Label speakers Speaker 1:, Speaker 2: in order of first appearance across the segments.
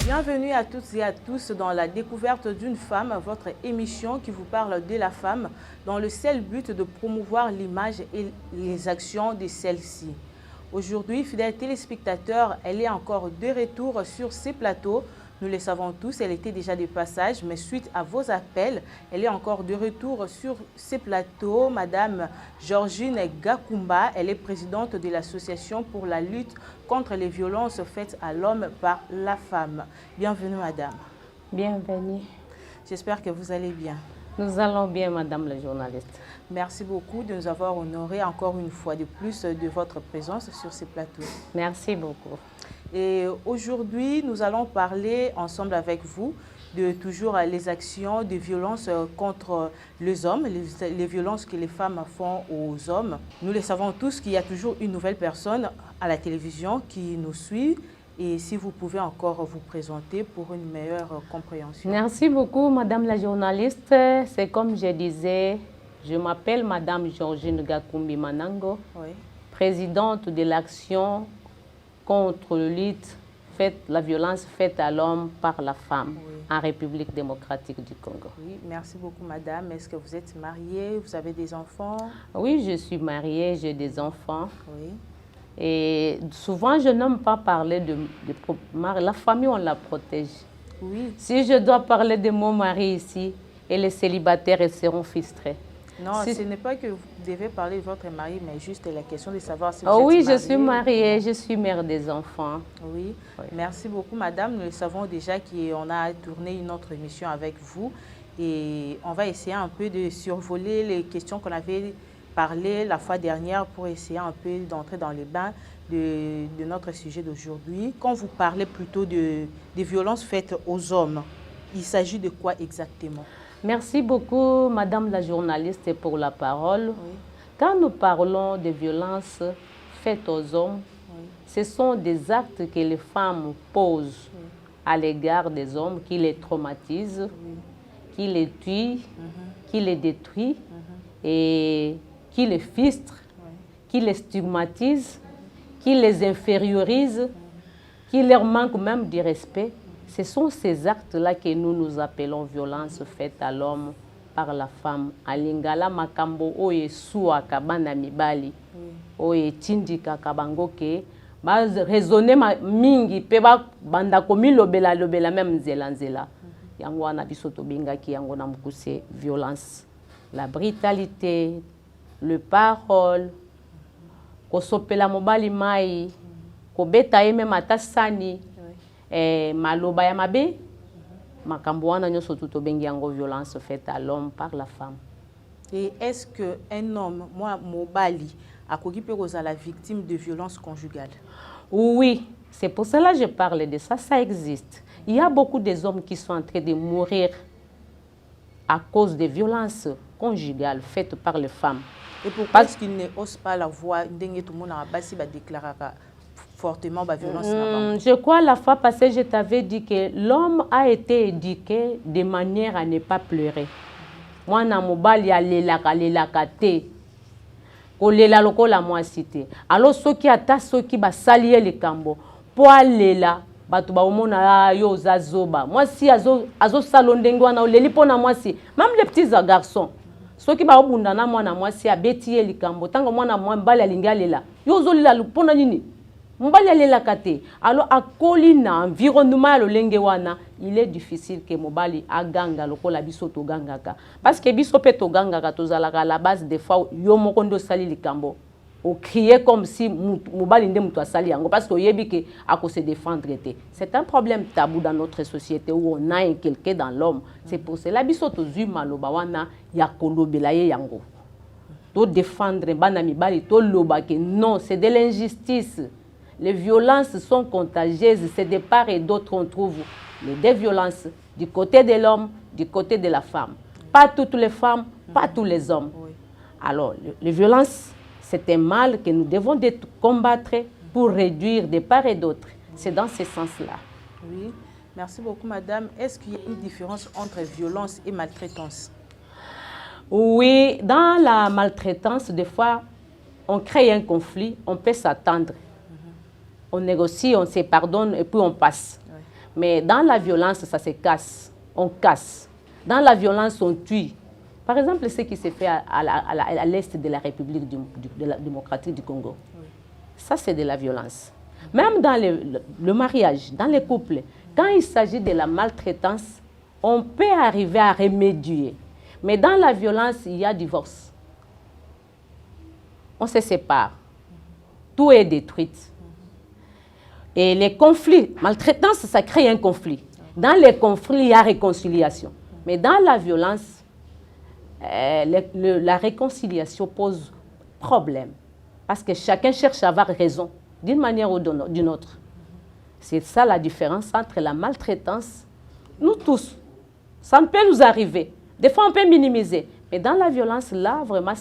Speaker 1: Bienvenue à toutes et à tous dans la découverte d'une femme, votre émission qui vous parle de la femme dans le seul but de promouvoir l'image et les actions de celle-ci. Aujourd'hui, fidèles téléspectateurs, elle est encore de retour sur ces plateaux. Nous le savons tous, elle était déjà de passage, mais suite à vos appels, elle est encore de retour sur ces plateaux. Madame Georgine Gakumba, elle est présidente de l'association pour la lutte contre les violences faites à l'homme par la femme. Bienvenue, madame.
Speaker 2: Bienvenue.
Speaker 1: J'espère que vous allez bien.
Speaker 2: Nous allons bien, madame la journaliste.
Speaker 1: Merci beaucoup de nous avoir honoré encore une fois de plus de votre présence sur ces plateaux.
Speaker 2: Merci beaucoup.
Speaker 1: Et aujourd'hui, nous allons parler ensemble avec vous de toujours les actions de violence contre les hommes, les violences que les femmes font aux hommes. Nous le savons tous qu'il y a toujours une nouvelle personne à la télévision qui nous suit. Et si vous pouvez encore vous présenter pour une meilleure compréhension.
Speaker 2: Merci beaucoup, madame la journaliste. C'est comme je disais, je m'appelle madame Georgine Gakumbi Manango,
Speaker 1: Oui.
Speaker 2: présidente de l'action contre la violence faite à l'homme par la femme en République démocratique du Congo.
Speaker 1: Oui, merci beaucoup, madame. Est-ce que vous êtes mariée? Vous avez des enfants?
Speaker 2: Oui, je suis mariée, j'ai des enfants.
Speaker 1: Oui.
Speaker 2: Et souvent, je n'aime pas parler de la famille, on la protège.
Speaker 1: Oui.
Speaker 2: Si je dois parler de mon mari ici, et les célibataires ils seront frustrés.
Speaker 1: Non, ce n'est pas que vous devez parler de votre mari, mais juste la question de savoir si vous
Speaker 2: Oh
Speaker 1: êtes
Speaker 2: oui,
Speaker 1: mariée.
Speaker 2: je suis mariée, je suis mère des enfants.
Speaker 1: Oui. Merci beaucoup, madame. Nous savons déjà qu'on a tourné une autre émission avec vous et on va essayer un peu de survoler les questions qu'on avait parlé la fois dernière pour essayer un peu d'entrer dans les bains de notre sujet d'aujourd'hui. Quand vous parlez plutôt des violences faites aux hommes, il s'agit de quoi exactement?
Speaker 2: Merci beaucoup, madame la journaliste, pour la parole.
Speaker 1: Oui.
Speaker 2: Quand nous parlons de violences faites aux hommes, ce sont des actes que les femmes posent à l'égard des hommes qui les traumatisent, qui les tuent, qui les détruisent et qui les frustrent, qui les stigmatisent, qui les infériorisent, qui leur manquent même du respect. Ce sont ces actes-là que nous appelons violences faites à l'homme par la femme. Alingala makambo oye suwa kabana mibali, oye tindika kabangoke, ba raisonner mingi pe ba banda komi lobela même nzela nzela. Yango wana biso to bengaki yango na mukuse violence. La brutalité, le parole, kosopela mobali mai, kobeta yeme matasani. Maloba ya mabe, makambo wana nyoso tuto bengi yango violence faite à l'homme par la femme.
Speaker 1: Et est-ce qu'un homme, moi, mobali, a cause à la victime de violences conjugales?
Speaker 2: Oui, c'est pour cela que je parle de ça, ça existe. Il y a beaucoup d'hommes qui sont en train de mourir à cause des violences conjugales faites par les femmes.
Speaker 1: Et pourquoi est-ce qu'ils n'osent pas la voix? Tout le monde a déclaré fortement la violence.
Speaker 2: Je crois la fois passée, je t'avais dit que l'homme a été éduqué de manière à ne pas pleurer. Moi, na mobali alelaka te. Kolela lokola mwasi te. Alors soki ata soki basaliye likambo po alela batu ba omona yo zazoba. Mwasi azo salondenge wana oleli pona mwasi. Même les petits garçons. Soki ba obunda na mwana mwasi abeti likambo tango mwana mbali alingi alela. Yo zolila pona nini? Mbali alela kate. Alors akoli na environnement lolenge wana, il est difficile que mobali aganga lokola biso to gangaka. Parce que biso pe to gangaka tozalaka à la base des fois yo mokondo sali likambo. O crier comme si mobali nde muto asali yango parce que yebi ke ako se défendre te. C'est un problème tabou dans notre société où on a inculqué dans l'homme. C'est pour cela biso to zui maloba wana ya kolobela ye yango. To défendre bana mibali to loba ke non, c'est de l'injustice. Les violences sont contagieuses, c'est de part et d'autre on trouve des violences du côté de l'homme, du côté de la femme. Pas toutes les femmes, pas tous les hommes. Alors, les violences, c'est un mal que nous devons combattre pour réduire de part et d'autre. C'est dans ce sens-là.
Speaker 1: Oui, merci beaucoup madame. Est-ce qu'il y a une différence entre violence et maltraitance?
Speaker 2: Oui, dans la maltraitance, des fois, on crée un conflit, on peut s'attendre. On négocie, on se pardonne et puis on passe. Mais dans la violence, ça se casse. On casse. Dans la violence, on tue. Par exemple, ce qui s'est fait à l'est de la République démocratique du Congo. Oui. Ça, c'est de la violence. Même dans le mariage, dans les couples, quand il s'agit de la maltraitance, on peut arriver à remédier. Mais dans la violence, il y a divorce. On se sépare. Tout est détruit. Et les conflits, maltraitance, ça crée un conflit. Dans les conflits, il y a réconciliation. Mais dans la violence, la réconciliation pose problème. Parce que chacun cherche à avoir raison, d'une manière ou d'une autre. C'est ça la différence entre la maltraitance. Nous tous, ça peut nous arriver. Des fois, on peut minimiser. Mais dans la violence, là, vraiment,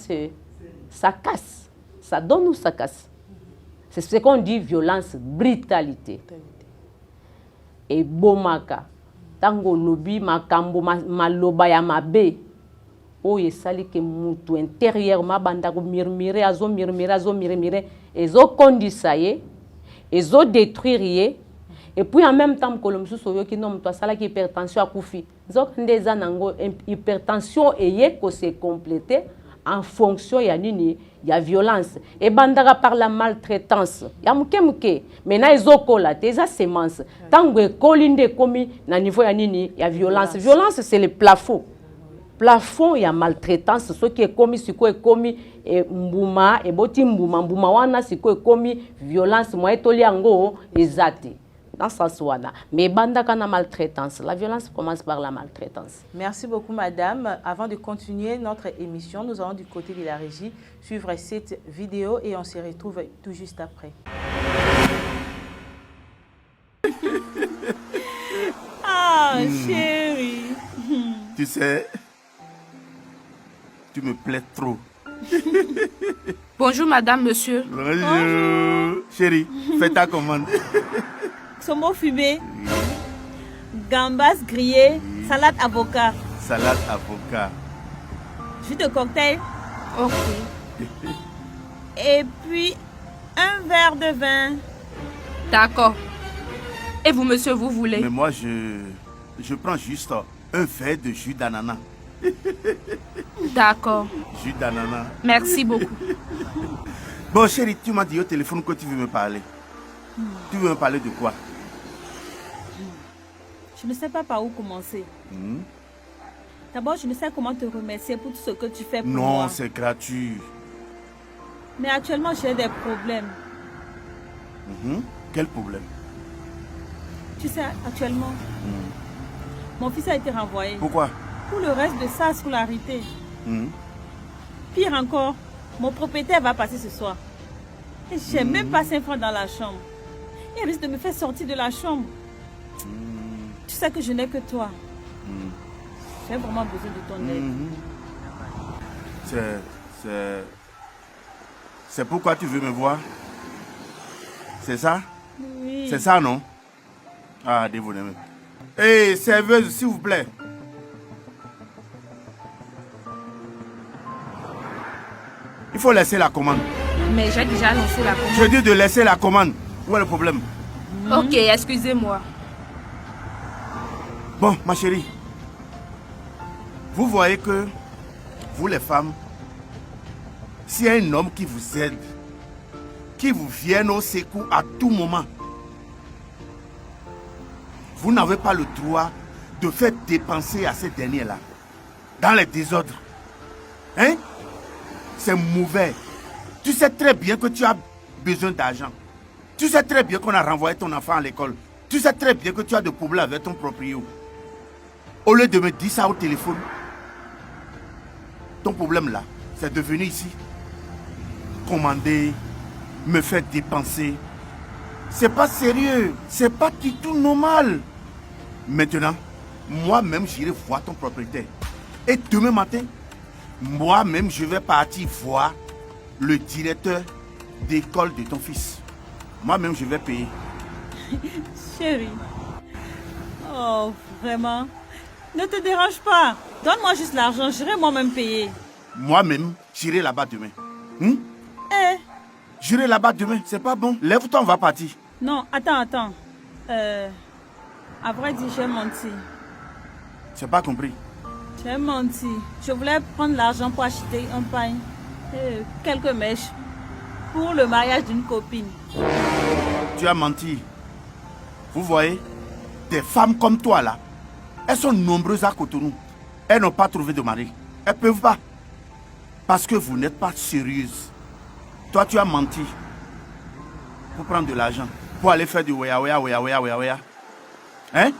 Speaker 2: ça casse. Ça donne ou ça casse. C'est ce qu'on dit violence, brutalité. Et bomaka. Tango lobi makambo maloba ya mabe. Oye sali ke mutu intérieurement bandako murmurer azo murmurer ezo kondisaye ezo détruire et puis en même temps kolomsu soyo ki nom to sala ki hypertension akufi. Zok ndeza nango hypertension eye ko se compléter en fonction ya nini ya violence et bandaka par la maltraitance ya muke maintenant ezokola te eza semence tango ekolinde komi na niveau ya nini ya violence c'est le plafond ya maltraitance ce qui est commis siko est commis mbuma et boti mbuma wana siko est commis violence moi etoli yango ezate dans ce sens-là. Mais bandaka na maltraitance, la violence commence par la maltraitance.
Speaker 1: Merci beaucoup, madame. Avant de continuer notre émission, nous allons du côté de la régie suivre cette vidéo et on se retrouve tout juste après.
Speaker 3: Ah, chérie.
Speaker 4: Tu sais, tu me plais trop.
Speaker 3: Bonjour, madame, monsieur.
Speaker 4: Bonjour. Chérie, fais ta commande.
Speaker 3: Sombo fumé, gambas grillées, salade avocat.
Speaker 4: Salade avocat.
Speaker 3: Jus de cocktail.
Speaker 4: Ok.
Speaker 3: Et puis, un verre de vin.
Speaker 5: D'accord. Et vous, monsieur, vous voulez?
Speaker 4: Mais moi, je prends juste un verre de jus d'ananas.
Speaker 5: D'accord.
Speaker 4: Jus d'ananas.
Speaker 5: Merci beaucoup.
Speaker 4: Bon, chérie, tu m'as dit au téléphone que tu veux me parler. Tu veux me parler de quoi?
Speaker 3: Je ne sais pas par où commencer. D'abord, je ne sais comment te remercier pour tout ce que tu fais pour moi.
Speaker 4: Non, c'est gratuit.
Speaker 3: Mais actuellement, j'ai des problèmes.
Speaker 4: Quel problème?
Speaker 3: Tu sais, actuellement, mon fils a été renvoyé.
Speaker 4: Pourquoi?
Speaker 3: Pour le reste de sa scolarité. Pire encore, mon propriétaire va passer ce soir. Et j'ai même pas 5 francs dans la chambre. Il risque de me faire sortir de la chambre. Tu sais que je n'ai que toi. J'ai vraiment besoin de ton aide.
Speaker 4: C'est pourquoi tu veux me voir? C'est ça?
Speaker 3: Oui.
Speaker 4: C'est ça, non? Ah, désolé. Hé, serveuse, s'il vous plaît. Il faut laisser la commande.
Speaker 5: Mais j'ai déjà lancé la commande.
Speaker 4: Je dis de laisser la commande. Où est le problème?
Speaker 5: Ok, excusez-moi.
Speaker 4: Bon, ma chérie, vous voyez que, vous les femmes, s'il y a un homme qui vous aide, qui vous vienne au secours à tout moment, vous n'avez pas le droit de faire dépenser à ces derniers-là, dans les désordres. Hein? C'est mauvais. Tu sais très bien que tu as besoin d'argent. Tu sais très bien qu'on a renvoyé ton enfant à l'école. Tu sais très bien que tu as des problèmes avec ton proprio. Au lieu de me dire ça au téléphone, ton problème là, c'est de venir ici, commander, me faire dépenser. C'est pas sérieux, c'est pas du tout normal. Maintenant, moi-même, j'irai voir ton propriétaire. Et demain matin, moi-même, je vais partir voir le directeur d'école de ton fils. Moi-même, je vais payer.
Speaker 3: Chérie. Oh, vraiment. Ne te dérange pas. Donne-moi juste l'argent, j'irai moi-même payer.
Speaker 4: Moi-même, j'irai là-bas demain. J'irai là-bas demain, c'est pas bon. Lève-toi, on va partir.
Speaker 3: Non, attends. À vrai dire, j'ai menti.
Speaker 4: Je n'ai pas compris.
Speaker 3: J'ai menti. Je voulais prendre l'argent pour acheter un pain et quelques mèches pour le mariage d'une copine.
Speaker 4: Tu as menti. Vous voyez, des femmes comme toi là, elles sont nombreuses à Cotonou. Elles n'ont pas trouvé de mari. Elles ne peuvent pas. Parce que vous n'êtes pas sérieuse. Toi, tu as menti pour prendre de l'argent, pour aller faire du wea. Hein?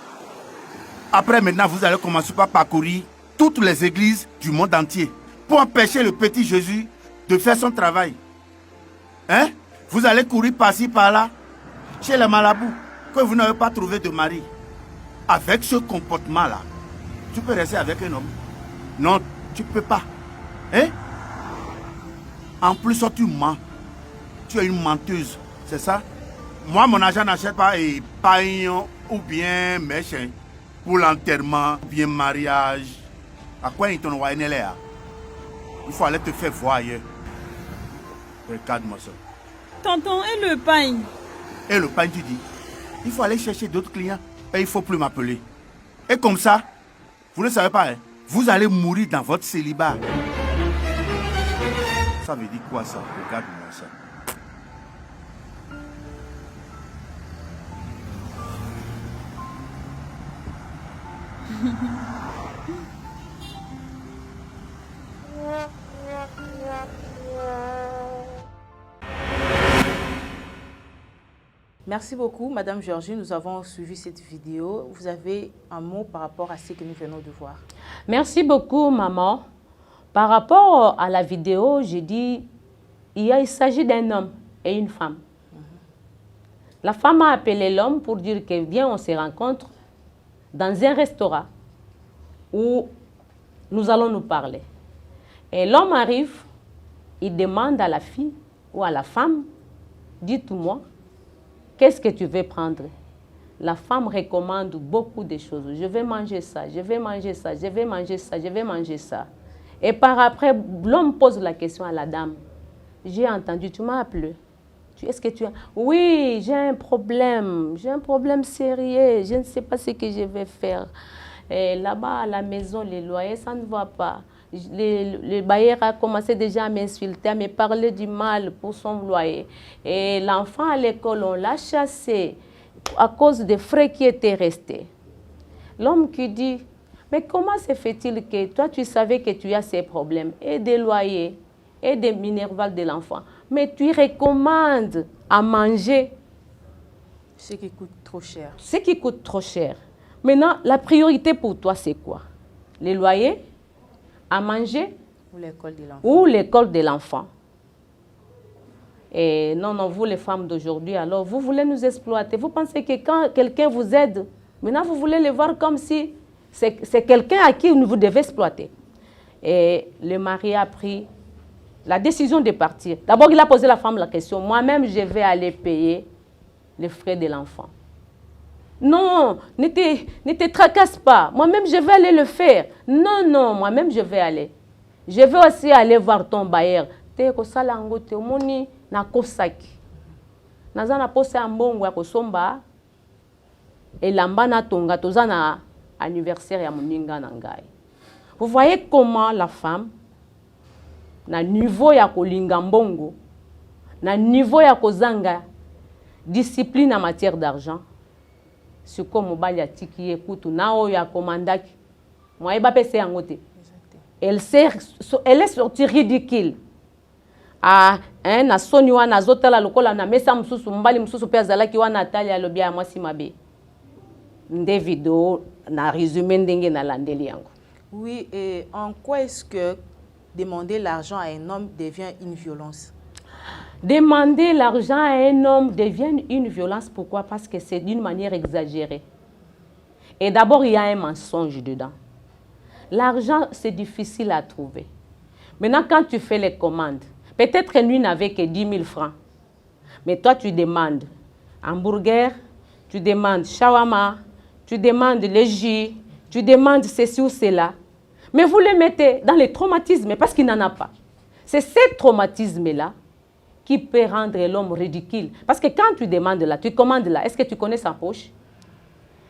Speaker 4: Après, maintenant, vous allez commencer par parcourir toutes les églises du monde entier pour empêcher le petit Jésus de faire son travail. Hein? Vous allez courir par-ci, par-là, chez les marabouts, que vous n'avez pas trouvé de mari. Avec ce comportement-là, tu peux rester avec un homme? Non, tu ne peux pas. Hein? En plus, tu mens. Tu es une menteuse, c'est ça? Moi, mon argent n'achète pas et pain ou bien méchant pour l'enterrement, bien mariage. À quoi ils t'ont envoyé là? Il faut aller te faire voir ailleurs. Regarde-moi ça.
Speaker 3: Tonton, et le pain?
Speaker 4: Et le pain, tu dis? Il faut aller chercher d'autres clients et il ne faut plus m'appeler. Et comme ça, vous ne savez pas, hein? Vous allez mourir dans votre célibat. Ça veut dire quoi ça? Regarde-moi ça.
Speaker 1: Merci beaucoup, Madame Georgie. Nous avons suivi cette vidéo. Vous avez un mot par rapport à ce que nous venons de voir?
Speaker 2: Merci beaucoup, maman. Par rapport à la vidéo, j'ai dit, il s'agit d'un homme et une femme. La femme a appelé l'homme pour dire que viens, on se rencontre dans un restaurant où nous allons nous parler. Et l'homme arrive, il demande à la fille ou à la femme, dites-moi, qu'est-ce que tu veux prendre? La femme recommande beaucoup de choses. Je vais manger ça, je vais manger ça, je vais manger ça, je vais manger ça. Et par après, l'homme pose la question à la dame. J'ai entendu, tu m'as appelé. Est-ce que tu as... Oui, j'ai un problème sérieux. Je ne sais pas ce que je vais faire. Là-bas, à la maison, les loyers, ça ne va pas. Le bailleur a commencé déjà à m'insulter, à me parler du mal pour son loyer. Et l'enfant à l'école, on l'a chassé à cause des frais qui étaient restés. L'homme qui dit, mais comment se fait-il que toi, tu savais que tu as ces problèmes, et des loyers, et des minervales de l'enfant, mais tu recommandes à manger
Speaker 1: ce qui coûte trop cher.
Speaker 2: Ce qui coûte trop cher. Maintenant, la priorité pour toi, c'est quoi? Les loyers, à manger ou l'école de l'enfant. Et non, vous les femmes d'aujourd'hui, alors vous voulez nous exploiter. Vous pensez que quand quelqu'un vous aide, maintenant vous voulez le voir comme si c'est quelqu'un à qui vous devez exploiter. Et le mari a pris la décision de partir. D'abord, il a posé la femme la question, moi-même, je vais aller payer les frais de l'enfant. Non, ne te tracasse pas. Moi-même, je vais aller le faire. Non, moi-même, je vais aller. Je vais aussi aller voir ton bailleur. Te kosala ngo te omoni na kosaki. Naza na pose ambongo ya kosomba elamba na tonga toza na anniversaire ya moninga na ngai. Vous voyez comment la femme na niveau ya kolinga mbongo, na niveau ya kozanga discipline en matière d'argent. C'est comme mobali ya tiki ekutu na oyo ya komandaki. Moi eba pese yango te. Elle est sortie ridicule. Ah, na soni wana azotala lokola na mesa mususu mbali mususu pe azalaki wana Natalia lobia mwasi mabe. Nde vidéo na résumé ndenge na landeli yango.
Speaker 1: Oui, et en quoi est-ce que demander l'argent à un homme devient une violence?
Speaker 2: Demander l'argent à un homme devient une violence. Pourquoi? Parce que c'est d'une manière exagérée. Et d'abord, il y a un mensonge dedans. L'argent, c'est difficile à trouver. Maintenant, quand tu fais les commandes, peut-être que lui n'avait que 10 000 francs. Mais toi, tu demandes hamburger, tu demandes shawarma, tu demandes le jus, tu demandes ceci ou cela. Mais vous le mettez dans les traumatismes parce qu'il n'en a pas. C'est ce traumatisme-là qui peut rendre l'homme ridicule. Parce que quand tu demandes là, tu commandes là, est-ce que tu connais sa poche?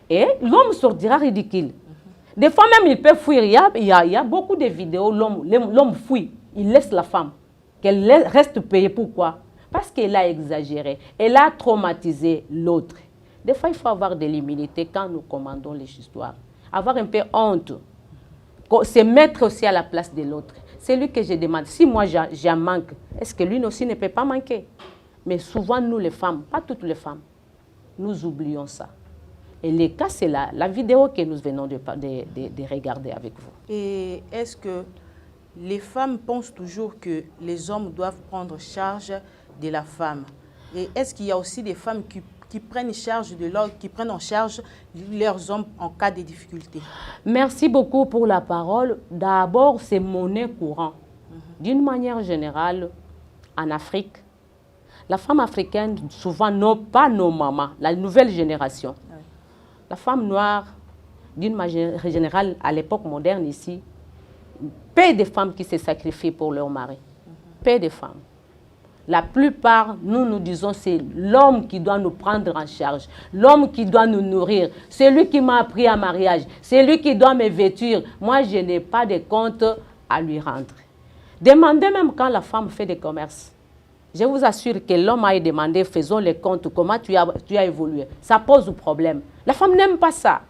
Speaker 2: Et l'homme sortira ridicule. Des fois même, il peut fuir. Il y a beaucoup de vidéos, l'homme fuit. Il laisse la femme. Qu'elle reste payée. Pourquoi? Parce qu'elle a exagéré. Elle a traumatisé l'autre. Des fois, il faut avoir de l'humilité quand nous commandons les histoires. Avoir un peu honte. Se mettre aussi à la place de l'autre. C'est lui que je demande. Si moi, j'en manque, est-ce que lui aussi ne peut pas manquer? Mais souvent, nous les femmes, pas toutes les femmes, nous oublions ça. Et le cas, c'est la vidéo que nous venons de regarder avec vous.
Speaker 1: Et est-ce que les femmes pensent toujours que les hommes doivent prendre charge de la femme? Et est-ce qu'il y a aussi des femmes qui prennent en charge leurs hommes en cas de difficulté?
Speaker 2: Merci beaucoup pour la parole. D'abord, c'est monnaie courante. D'une manière générale, en Afrique, la femme africaine, souvent, pas nos mamans, la nouvelle génération. Oui. La femme noire, d'une manière générale, à l'époque moderne ici, peu de femmes qui se sacrifient pour leur mari. Peu de femmes. La plupart, nous disons, c'est l'homme qui doit nous prendre en charge, l'homme qui doit nous nourrir, c'est lui qui m'a appris à mariage, c'est lui qui doit me vêtir. Moi, je n'ai pas de compte à lui rendre. Demandez même quand la femme fait des commerces. Je vous assure que l'homme a demandé, faisons les comptes, comment tu as évolué. Ça pose problème. La femme n'aime pas ça.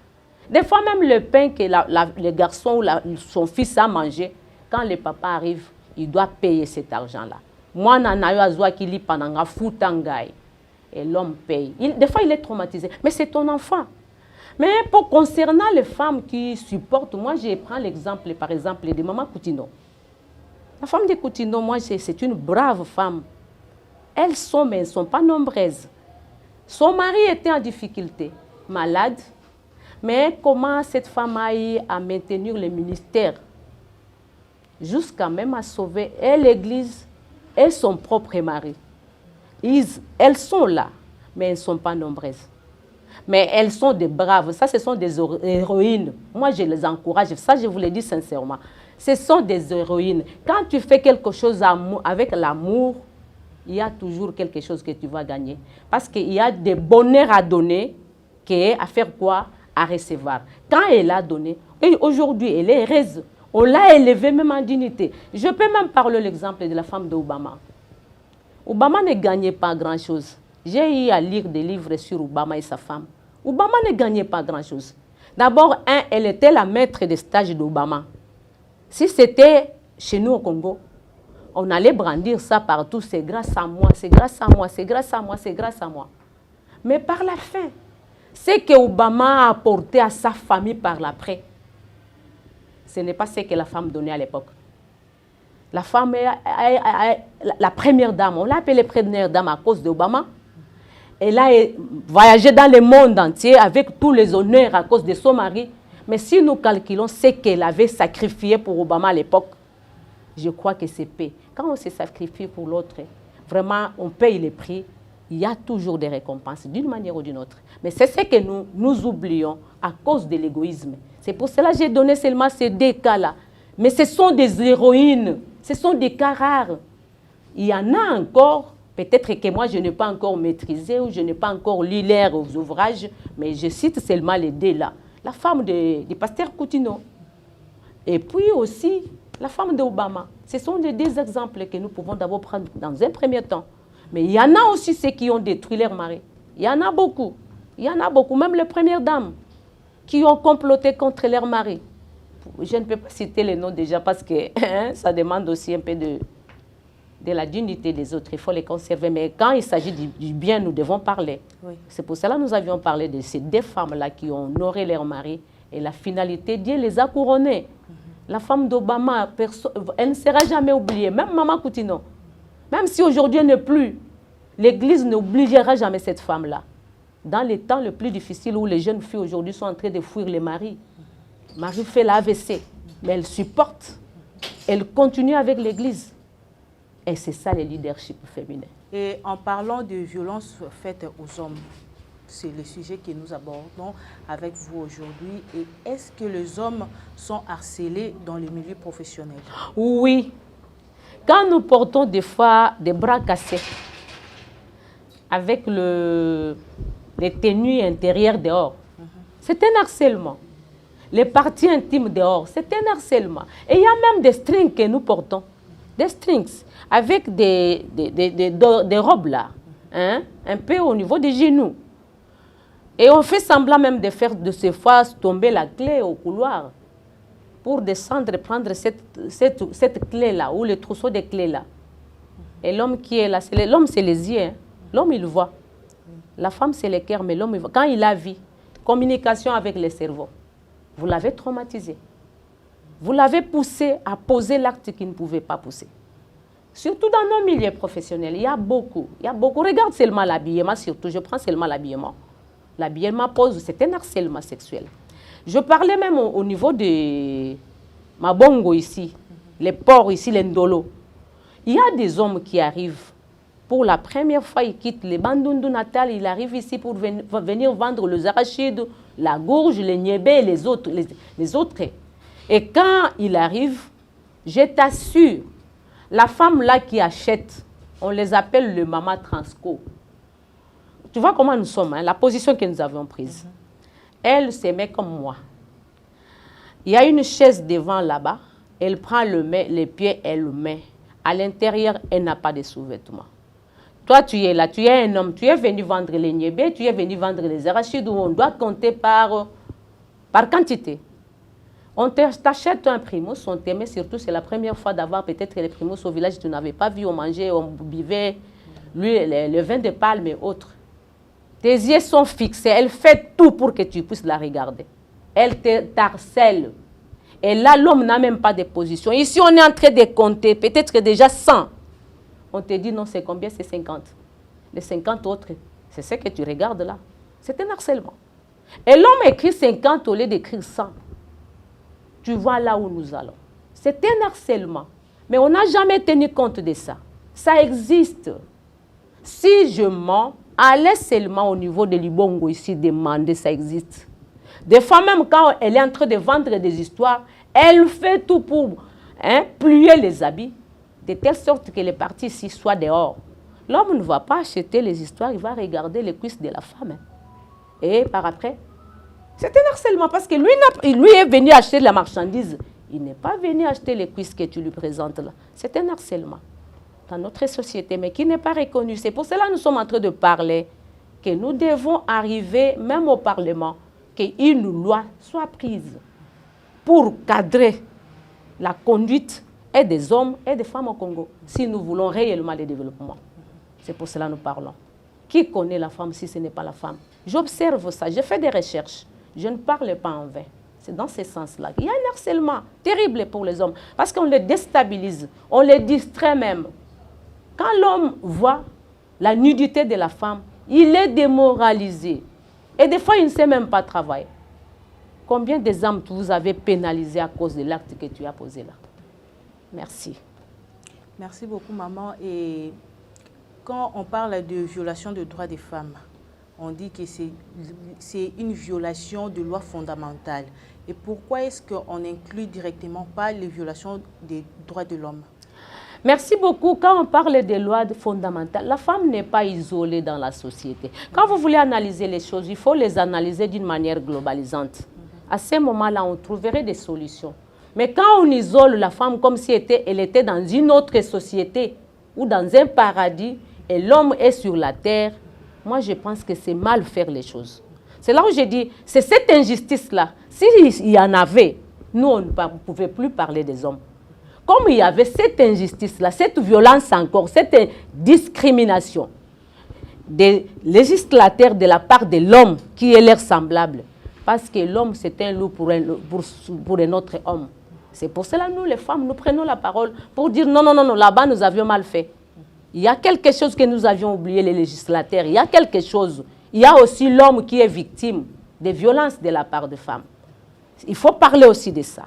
Speaker 2: Des fois, même le pain que le garçon ou son fils a mangé, quand le papa arrive, il doit payer cet argent-là. Moi, et l'homme paye. Des fois, il est traumatisé. Mais c'est ton enfant. Mais concernant les femmes qui supportent, moi, je prends l'exemple, par exemple, de Maman Koutino. La femme de Koutino, moi, c'est une brave femme. Elles sont, mais elles ne sont pas nombreuses. Son mari était en difficulté, malade. Mais comment cette femme a eu à maintenir le ministère, jusqu'à même à sauver et l'Église et son propre mari. Elles sont là, mais elles ne sont pas nombreuses. Mais elles sont des braves. Ça, ce sont des héroïnes. Moi, je les encourage. Ça, je vous le dis sincèrement. Ce sont des héroïnes. Quand tu fais quelque chose avec l'amour, il y a toujours quelque chose que tu vas gagner. Parce qu'il y a des bonheurs à donner, à faire quoi? À recevoir. Quand elle a donné, et aujourd'hui, elle est heureuse. On l'a élevée même en dignité. Je peux même parler l'exemple de la femme d'Obama. Obama ne gagnait pas grand-chose. J'ai eu à lire des livres sur Obama et sa femme. Obama ne gagnait pas grand-chose. D'abord, elle était la maître des stages d'Obama. Si c'était chez nous au Congo, on allait brandir ça partout. C'est grâce à moi, c'est grâce à moi, c'est grâce à moi, c'est grâce à moi. Mais par la fin, ce que Obama a apporté à sa famille par l'après, ce n'est pas ce que la femme donnait à l'époque. La femme, la première dame, on l'a appelée première dame à cause d'Obama. Elle a voyagé dans le monde entier avec tous les honneurs à cause de son mari. Mais si nous calculons ce qu'elle avait sacrifié pour Obama à l'époque, je crois que c'est paix. Quand on se sacrifie pour l'autre, vraiment, on paye les prix. Il y a toujours des récompenses, d'une manière ou d'une autre. Mais c'est ce que nous oublions à cause de l'égoïsme. C'est pour cela que j'ai donné seulement ces deux cas-là. Mais ce sont des héroïnes, ce sont des cas rares. Il y en a encore, peut-être que moi je n'ai pas encore maîtrisé ou je n'ai pas encore lu leurs ouvrages, mais je cite seulement les deux là. La femme du pasteur Koutino. Et puis aussi la femme d'Obama. Ce sont les deux exemples que nous pouvons d'abord prendre dans un premier temps. Mais il y en a aussi ceux qui ont détruit leur mari. Il y en a beaucoup. Il y en a beaucoup, même les premières dames qui ont comploté contre leur mari. Je ne peux pas citer les noms déjà parce que ça demande aussi un peu de la dignité des autres. Il faut les conserver. Mais quand il s'agit du bien, nous devons parler. Oui. C'est pour cela que nous avions parlé de ces deux femmes-là qui ont honoré leur mari. Et la finalité, Dieu les a couronnées. La femme d'Obama, elle ne sera jamais oubliée. Même Maman Koutino. Même si aujourd'hui elle n'est plus, l'Église n'oubliera jamais cette femme-là. Dans les temps les plus difficiles où les jeunes filles aujourd'hui sont en train de fuir les maris, Marie fait l'AVC, mais elle supporte, elle continue avec l'Église. Et c'est ça le leadership féminin.
Speaker 1: Et en parlant de violences faites aux hommes, c'est le sujet que nous abordons avec vous aujourd'hui. Et est-ce que les hommes sont harcelés dans le milieu professionnel?
Speaker 2: Oui. Quand nous portons des fois des bras cassés, avec les tenues intérieures dehors, C'est un harcèlement. Les parties intimes dehors, c'est un harcèlement. Et il y a même des strings que nous portons. Des strings avec des robes là, hein, un peu au niveau des genoux. Et on fait semblant même de se faire tomber la clé au couloir pour descendre et prendre cette clé-là, ou le trousseau de clés-là. Et l'homme qui est là, l'homme c'est les yeux, hein. L'homme il voit. La femme c'est le cœur, mais l'homme il voit. Quand il a vie, communication avec le cerveau, vous l'avez traumatisé. Vous l'avez poussé à poser l'acte qu'il ne pouvait pas pousser. Surtout dans nos milieux professionnels, il y a beaucoup. Regarde seulement l'habillement, surtout, je prends seulement l'habillement. L'habillement pose, c'est un harcèlement sexuel. Je parlais même au niveau de Mabongo ici, les ports ici, les Ndolo. Il y a des hommes qui arrivent, pour la première fois, ils quittent les Bandundu natal, ils arrivent ici pour venir vendre les arachides, la gourge, les niébés, les autres. Et quand il arrive, je t'assure, la femme là qui achète, on les appelle le maman transco. Tu vois comment nous sommes, hein, la position que nous avons prise. Elle se met comme moi. Il y a une chaise devant là-bas. Elle prend les pieds, elle le met. À l'intérieur, elle n'a pas de sous-vêtements. Toi, tu es là, tu es un homme, tu es venu vendre les niébés, tu es venu vendre les arachides, où on doit compter par quantité. On t'achète un primus, on t'aimait surtout, c'est la première fois d'avoir peut-être les primus au village, tu n'avais pas vu, on mangeait, on buvait le vin de palme et autres. Tes yeux sont fixés, elle fait tout pour que tu puisses la regarder. Elle t'harcèle. Et là, l'homme n'a même pas de position. Ici, on est en train de compter, peut-être déjà 100. On te dit non, c'est combien? C'est 50. Les 50 autres, c'est ce que tu regardes là. C'est un harcèlement. Et l'homme écrit 50 au lieu d'écrire 100. Tu vois là où nous allons. C'est un harcèlement. Mais on n'a jamais tenu compte de ça. Ça existe. Si je mens, allez seulement au niveau de Libongo ici demander, ça existe. Des fois même quand elle est en train de vendre des histoires, elle fait tout pour plier les habits, de telle sorte que les parties ici soient dehors. L'homme ne va pas acheter les histoires, il va regarder les cuisses de la femme. Et par après, c'est un harcèlement parce que lui est venu acheter de la marchandise. Il n'est pas venu acheter les cuisses que tu lui présentes là. C'est un harcèlement dans notre société, mais qui n'est pas reconnu. C'est pour cela que nous sommes en train de parler que nous devons arriver, même au Parlement, qu'une loi soit prise pour cadrer la conduite et des hommes et des femmes au Congo, si nous voulons réellement le développement. C'est pour cela que nous parlons. Qui connaît la femme si ce n'est pas la femme? J'observe ça, je fais des recherches. Je ne parle pas en vain. C'est dans ce sens-là. Il y a un harcèlement terrible pour les hommes parce qu'on les déstabilise, on les distrait même. Quand l'homme voit la nudité de la femme, il est démoralisé. Et des fois, il ne sait même pas travailler. Combien d'exemples vous avez pénalisés à cause de l'acte que tu as posé là? Merci.
Speaker 1: Merci beaucoup, maman. Et quand on parle de violation des droits des femmes, on dit que c'est une violation de loi fondamentale. Et pourquoi est-ce qu'on n'inclut directement pas les violations des droits de l'homme?
Speaker 2: Merci beaucoup. Quand on parle des lois fondamentales, la femme n'est pas isolée dans la société. Quand vous voulez analyser les choses, il faut les analyser d'une manière globalisante. À ce moment-là, on trouverait des solutions. Mais quand on isole la femme comme si elle était dans une autre société ou dans un paradis et l'homme est sur la terre, moi je pense que c'est mal faire les choses. C'est là où je dis, c'est cette injustice-là. S'il y en avait, nous on ne pouvait plus parler des hommes. Comme il y avait cette injustice-là, cette violence encore, cette discrimination des législateurs de la part de l'homme qui est leur semblable, parce que l'homme c'est un loup pour un autre homme. C'est pour cela nous les femmes, nous prenons la parole pour dire non, non, non, non, là-bas nous avions mal fait. Il y a quelque chose que nous avions oublié, les législateurs, il y a quelque chose. Il y a aussi l'homme qui est victime des violences de la part des femmes. Il faut parler aussi de ça.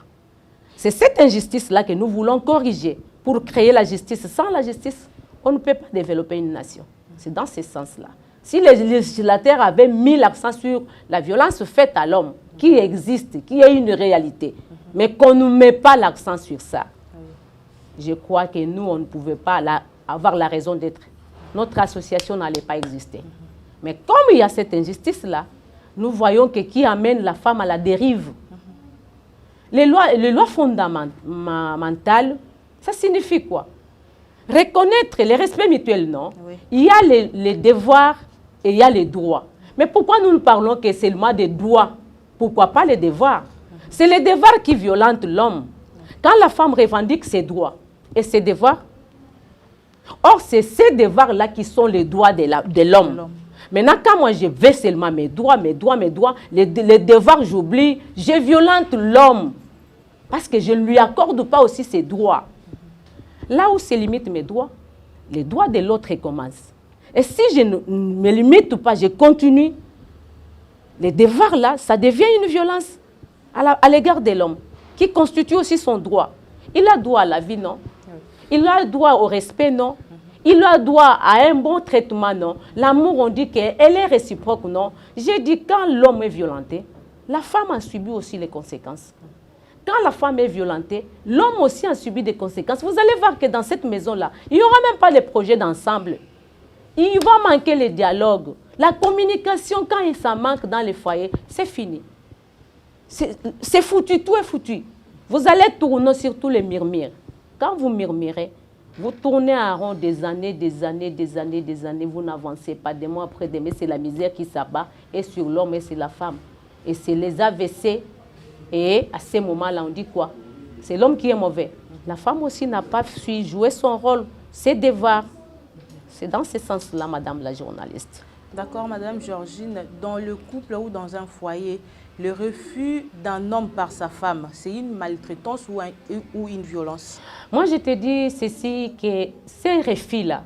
Speaker 2: C'est cette injustice-là que nous voulons corriger pour créer la justice. Sans la justice, on ne peut pas développer une nation. C'est dans ce sens-là. Si les législateurs avaient mis l'accent sur la violence faite à l'homme, qui existe, qui est une réalité, mais qu'on ne met pas l'accent sur ça, je crois que nous, on ne pouvait pas avoir la raison d'être. Notre association n'allait pas exister. Mais comme il y a cette injustice-là, nous voyons que qui amène la femme à la dérive. Les lois fondamentales, ça signifie quoi? Reconnaître les respects mutuels, non? Oui. Il y a les devoirs et il y a les droits. Mais pourquoi nous ne parlons que seulement des droits? Pourquoi pas les devoirs? C'est les devoirs qui violentent l'homme. Quand la femme revendique ses droits et ses devoirs, or c'est ces devoirs-là qui sont les droits de l'homme. Maintenant, quand moi je veux seulement mes droits, les devoirs j'oublie, je violente l'homme. Parce que je ne lui accorde pas aussi ses droits. Là où se limitent mes droits, les droits de l'autre commencent. Et si je ne me limite pas, je continue, les devoirs là, ça devient une violence à l'égard de l'homme, qui constitue aussi son droit. Il a droit à la vie, non? Il a droit au respect, non? Il a droit à un bon traitement, non? L'amour, on dit qu'elle est réciproque, non? J'ai dit, quand l'homme est violenté, la femme en subit aussi les conséquences. Quand la femme est violentée, l'homme aussi en subit des conséquences. Vous allez voir que dans cette maison-là, il n'y aura même pas les projets d'ensemble. Il va manquer les dialogues. La communication, quand ça manque dans les foyers, c'est fini. C'est foutu, tout est foutu. Vous allez tourner sur tous les murmures. Quand vous murmurez, vous tournez en rond des années, vous n'avancez pas. Des mois après des mois, c'est la misère qui s'abat, et sur l'homme et sur la femme. Et c'est les AVC. Et à ce moment-là, on dit quoi? C'est l'homme qui est mauvais. La femme aussi n'a pas su jouer son rôle, ses devoirs. C'est dans ce sens-là, madame la journaliste.
Speaker 1: D'accord, madame Georgine. Dans le couple ou dans un foyer, le refus d'un homme par sa femme, c'est une maltraitance ou une violence?
Speaker 2: Moi, je te dis ceci, que ces refus-là,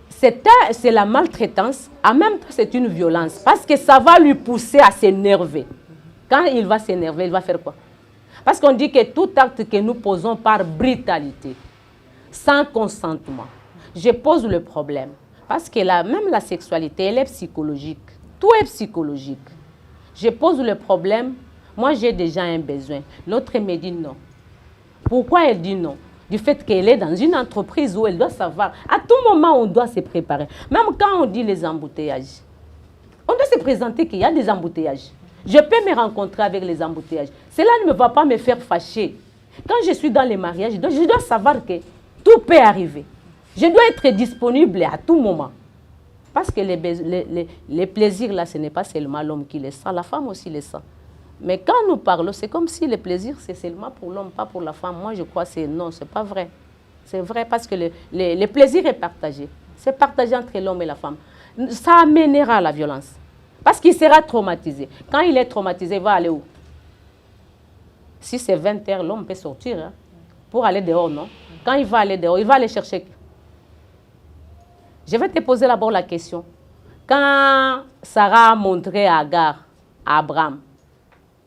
Speaker 2: c'est la maltraitance. En même temps, c'est une violence. Parce que ça va lui pousser à s'énerver. Quand il va s'énerver, il va faire quoi? Parce qu'on dit que tout acte que nous posons par brutalité, sans consentement, je pose le problème. Parce que même la sexualité, elle est psychologique. Tout est psychologique. Je pose le problème, moi j'ai déjà un besoin. L'autre me dit non. Pourquoi elle dit non? Du fait qu'elle est dans une entreprise où elle doit savoir. À tout moment, on doit se préparer. Même quand on dit les embouteillages, on doit se présenter qu'il y a des embouteillages. Je peux me rencontrer avec les embouteillages. Cela ne va pas me faire fâcher. Quand je suis dans les mariages, je dois savoir que tout peut arriver. Je dois être disponible à tout moment. Parce que les plaisirs, là, ce n'est pas seulement l'homme qui les sent, la femme aussi les sent. Mais quand nous parlons, c'est comme si les plaisirs, c'est seulement pour l'homme, pas pour la femme. Moi, je crois que non, ce n'est pas vrai. C'est vrai parce que le plaisir est partagé. C'est partagé entre l'homme et la femme. Ça amènera à la violence. Parce qu'il sera traumatisé. Quand il est traumatisé, il va aller où? Si c'est 20 heures, l'homme peut sortir hein, pour aller dehors, non? Quand il va aller dehors, il va aller chercher. Je vais te poser d'abord la question. Quand Sarah a montré à Agar, à Abraham,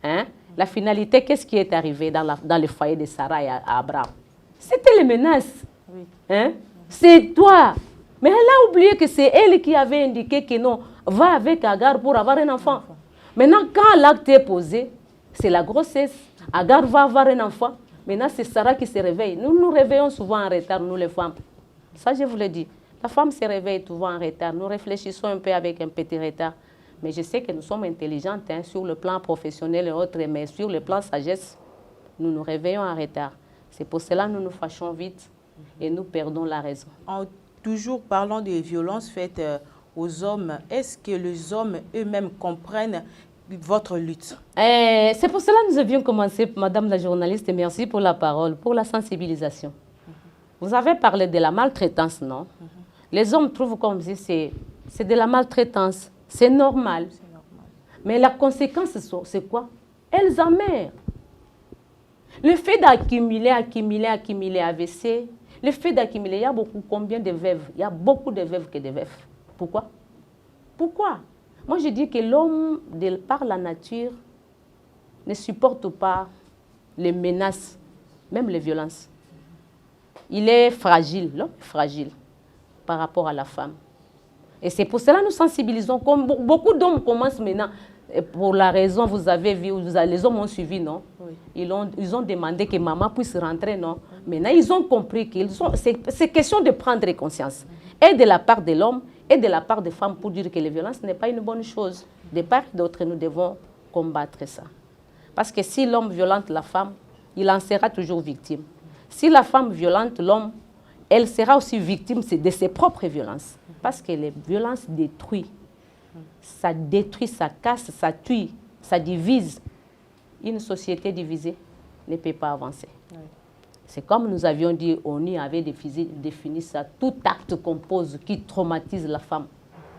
Speaker 2: hein, la finalité, qu'est-ce qui est arrivé dans le foyer de Sarah et à Abraham? C'était les menaces. Oui. Hein? C'est toi. Mais elle a oublié que c'est elle qui avait indiqué que non, va avec Agar pour avoir un enfant. Maintenant, quand l'acte est posé, c'est la grossesse. Agar va avoir un enfant. Maintenant, c'est Sarah qui se réveille. Nous nous réveillons souvent en retard, nous les femmes. Ça, je vous le dis. La femme se réveille souvent en retard. Nous réfléchissons un peu avec un petit retard. Mais je sais que nous sommes intelligentes hein, sur le plan professionnel et autres, mais sur le plan sagesse, nous nous réveillons en retard. C'est pour cela que nous nous fâchons vite et nous perdons la raison.
Speaker 1: En toujours parlant de violences faites aux hommes, est-ce que les hommes eux-mêmes comprennent votre lutte?
Speaker 2: C'est pour cela que nous avions commencé, madame la journaliste, et merci pour la parole, pour la sensibilisation. Vous avez parlé de la maltraitance, non? Les hommes trouvent comme si c'est de la maltraitance. C'est normal. Mais la conséquence, c'est quoi? Elles en meurent. Le fait d'accumuler AVC, le fait d'accumuler, il y a beaucoup, combien de veuves? Il y a beaucoup de veuves que de veufs. Pourquoi? Pourquoi? Moi, je dis que l'homme, par la nature, ne supporte pas les menaces, même les violences. Il est fragile, l'homme est fragile par rapport à la femme. Et c'est pour cela que nous sensibilisons. Comme beaucoup d'hommes commencent maintenant, pour la raison, vous avez vu, les hommes ont suivi, non? Oui. Ils ont demandé que maman puisse rentrer, non? Maintenant, ils ont compris que c'est question de prendre conscience. Et de la part de l'homme et de la part des femmes pour dire que les violences n'est pas une bonne chose. De part et d'autre, nous devons combattre ça. Parce que si l'homme violente la femme, il en sera toujours victime. Si la femme violente l'homme, elle sera aussi victime de ses propres violences. Parce que les violences détruisent. Ça détruit, ça casse, ça tue, ça divise. Une société divisée ne peut pas avancer. Oui. C'est comme nous avions dit, on y avait défini ça. Tout acte qu'on pose qui traumatise la femme.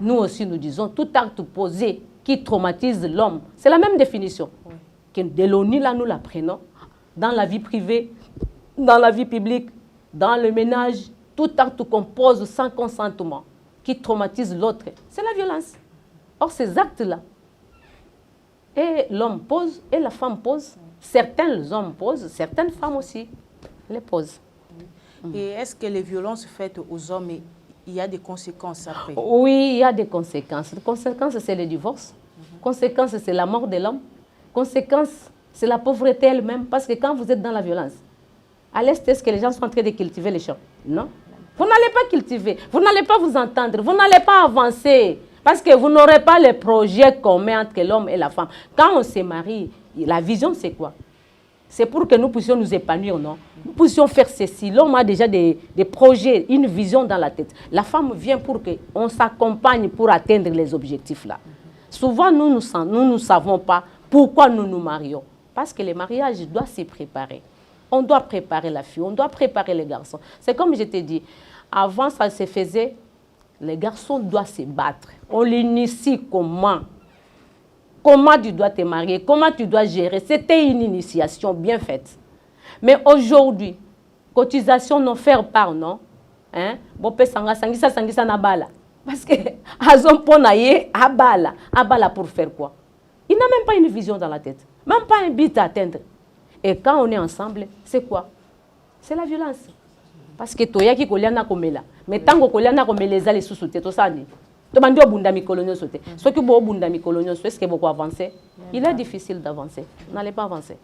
Speaker 2: Nous aussi, nous disons tout acte posé qui traumatise l'homme. C'est la même définition. Oui. Que de l'ONU, là, nous la prenons. Dans la vie privée, dans la vie publique, dans le ménage, tout acte qu'on pose sans consentement, qui traumatise l'autre, c'est la violence. Or, ces actes-là, et l'homme pose, et la femme pose, certains hommes posent, certaines femmes aussi les posent.
Speaker 1: Et est-ce que les violences faites aux hommes, il y a des conséquences après?
Speaker 2: Oui, il y a des conséquences. Les conséquences, c'est le divorce. Conséquences, c'est la mort de l'homme. Conséquences, c'est la pauvreté elle-même. Parce que quand vous êtes dans la violence, à l'Est, est-ce que les gens sont en train de cultiver les champs? Non. Vous n'allez pas cultiver, vous n'allez pas vous entendre, vous n'allez pas avancer. Parce que vous n'aurez pas les projets communs entre l'homme et la femme. Quand on se marie, la vision, c'est quoi? C'est pour que nous puissions nous épanouir, non? Nous puissions faire ceci. L'homme a déjà des projets, une vision dans la tête. La femme vient pour qu'on s'accompagne pour atteindre les objectifs là. Souvent, nous ne savons pas pourquoi nous nous marions. Parce que le mariage doit se préparer. On doit préparer la fille, on doit préparer les garçons. C'est comme je t'ai dit, avant ça se faisait, les garçons doivent se battre. On l'initie comment? Comment tu dois te marier? Comment tu dois gérer? C'était une initiation bien faite. Mais aujourd'hui, cotisation non faire part, non? Hein? Sangisa na bala. Parce que azon ponaye abala pour faire quoi? Il n'a même pas une vision dans la tête. Même pas un but à atteindre. Et quand on est ensemble, c'est quoi? C'est la violence. Parce que toya ki koliana komela. Mais tant que koliana komela les sous-souté to sani. To bandi obunda mikolonyo sote. Ce qui bo obunda mikolonyo, est-ce que beaucoup avancer? Il est difficile d'avancer. Vous n'allez pas avancer.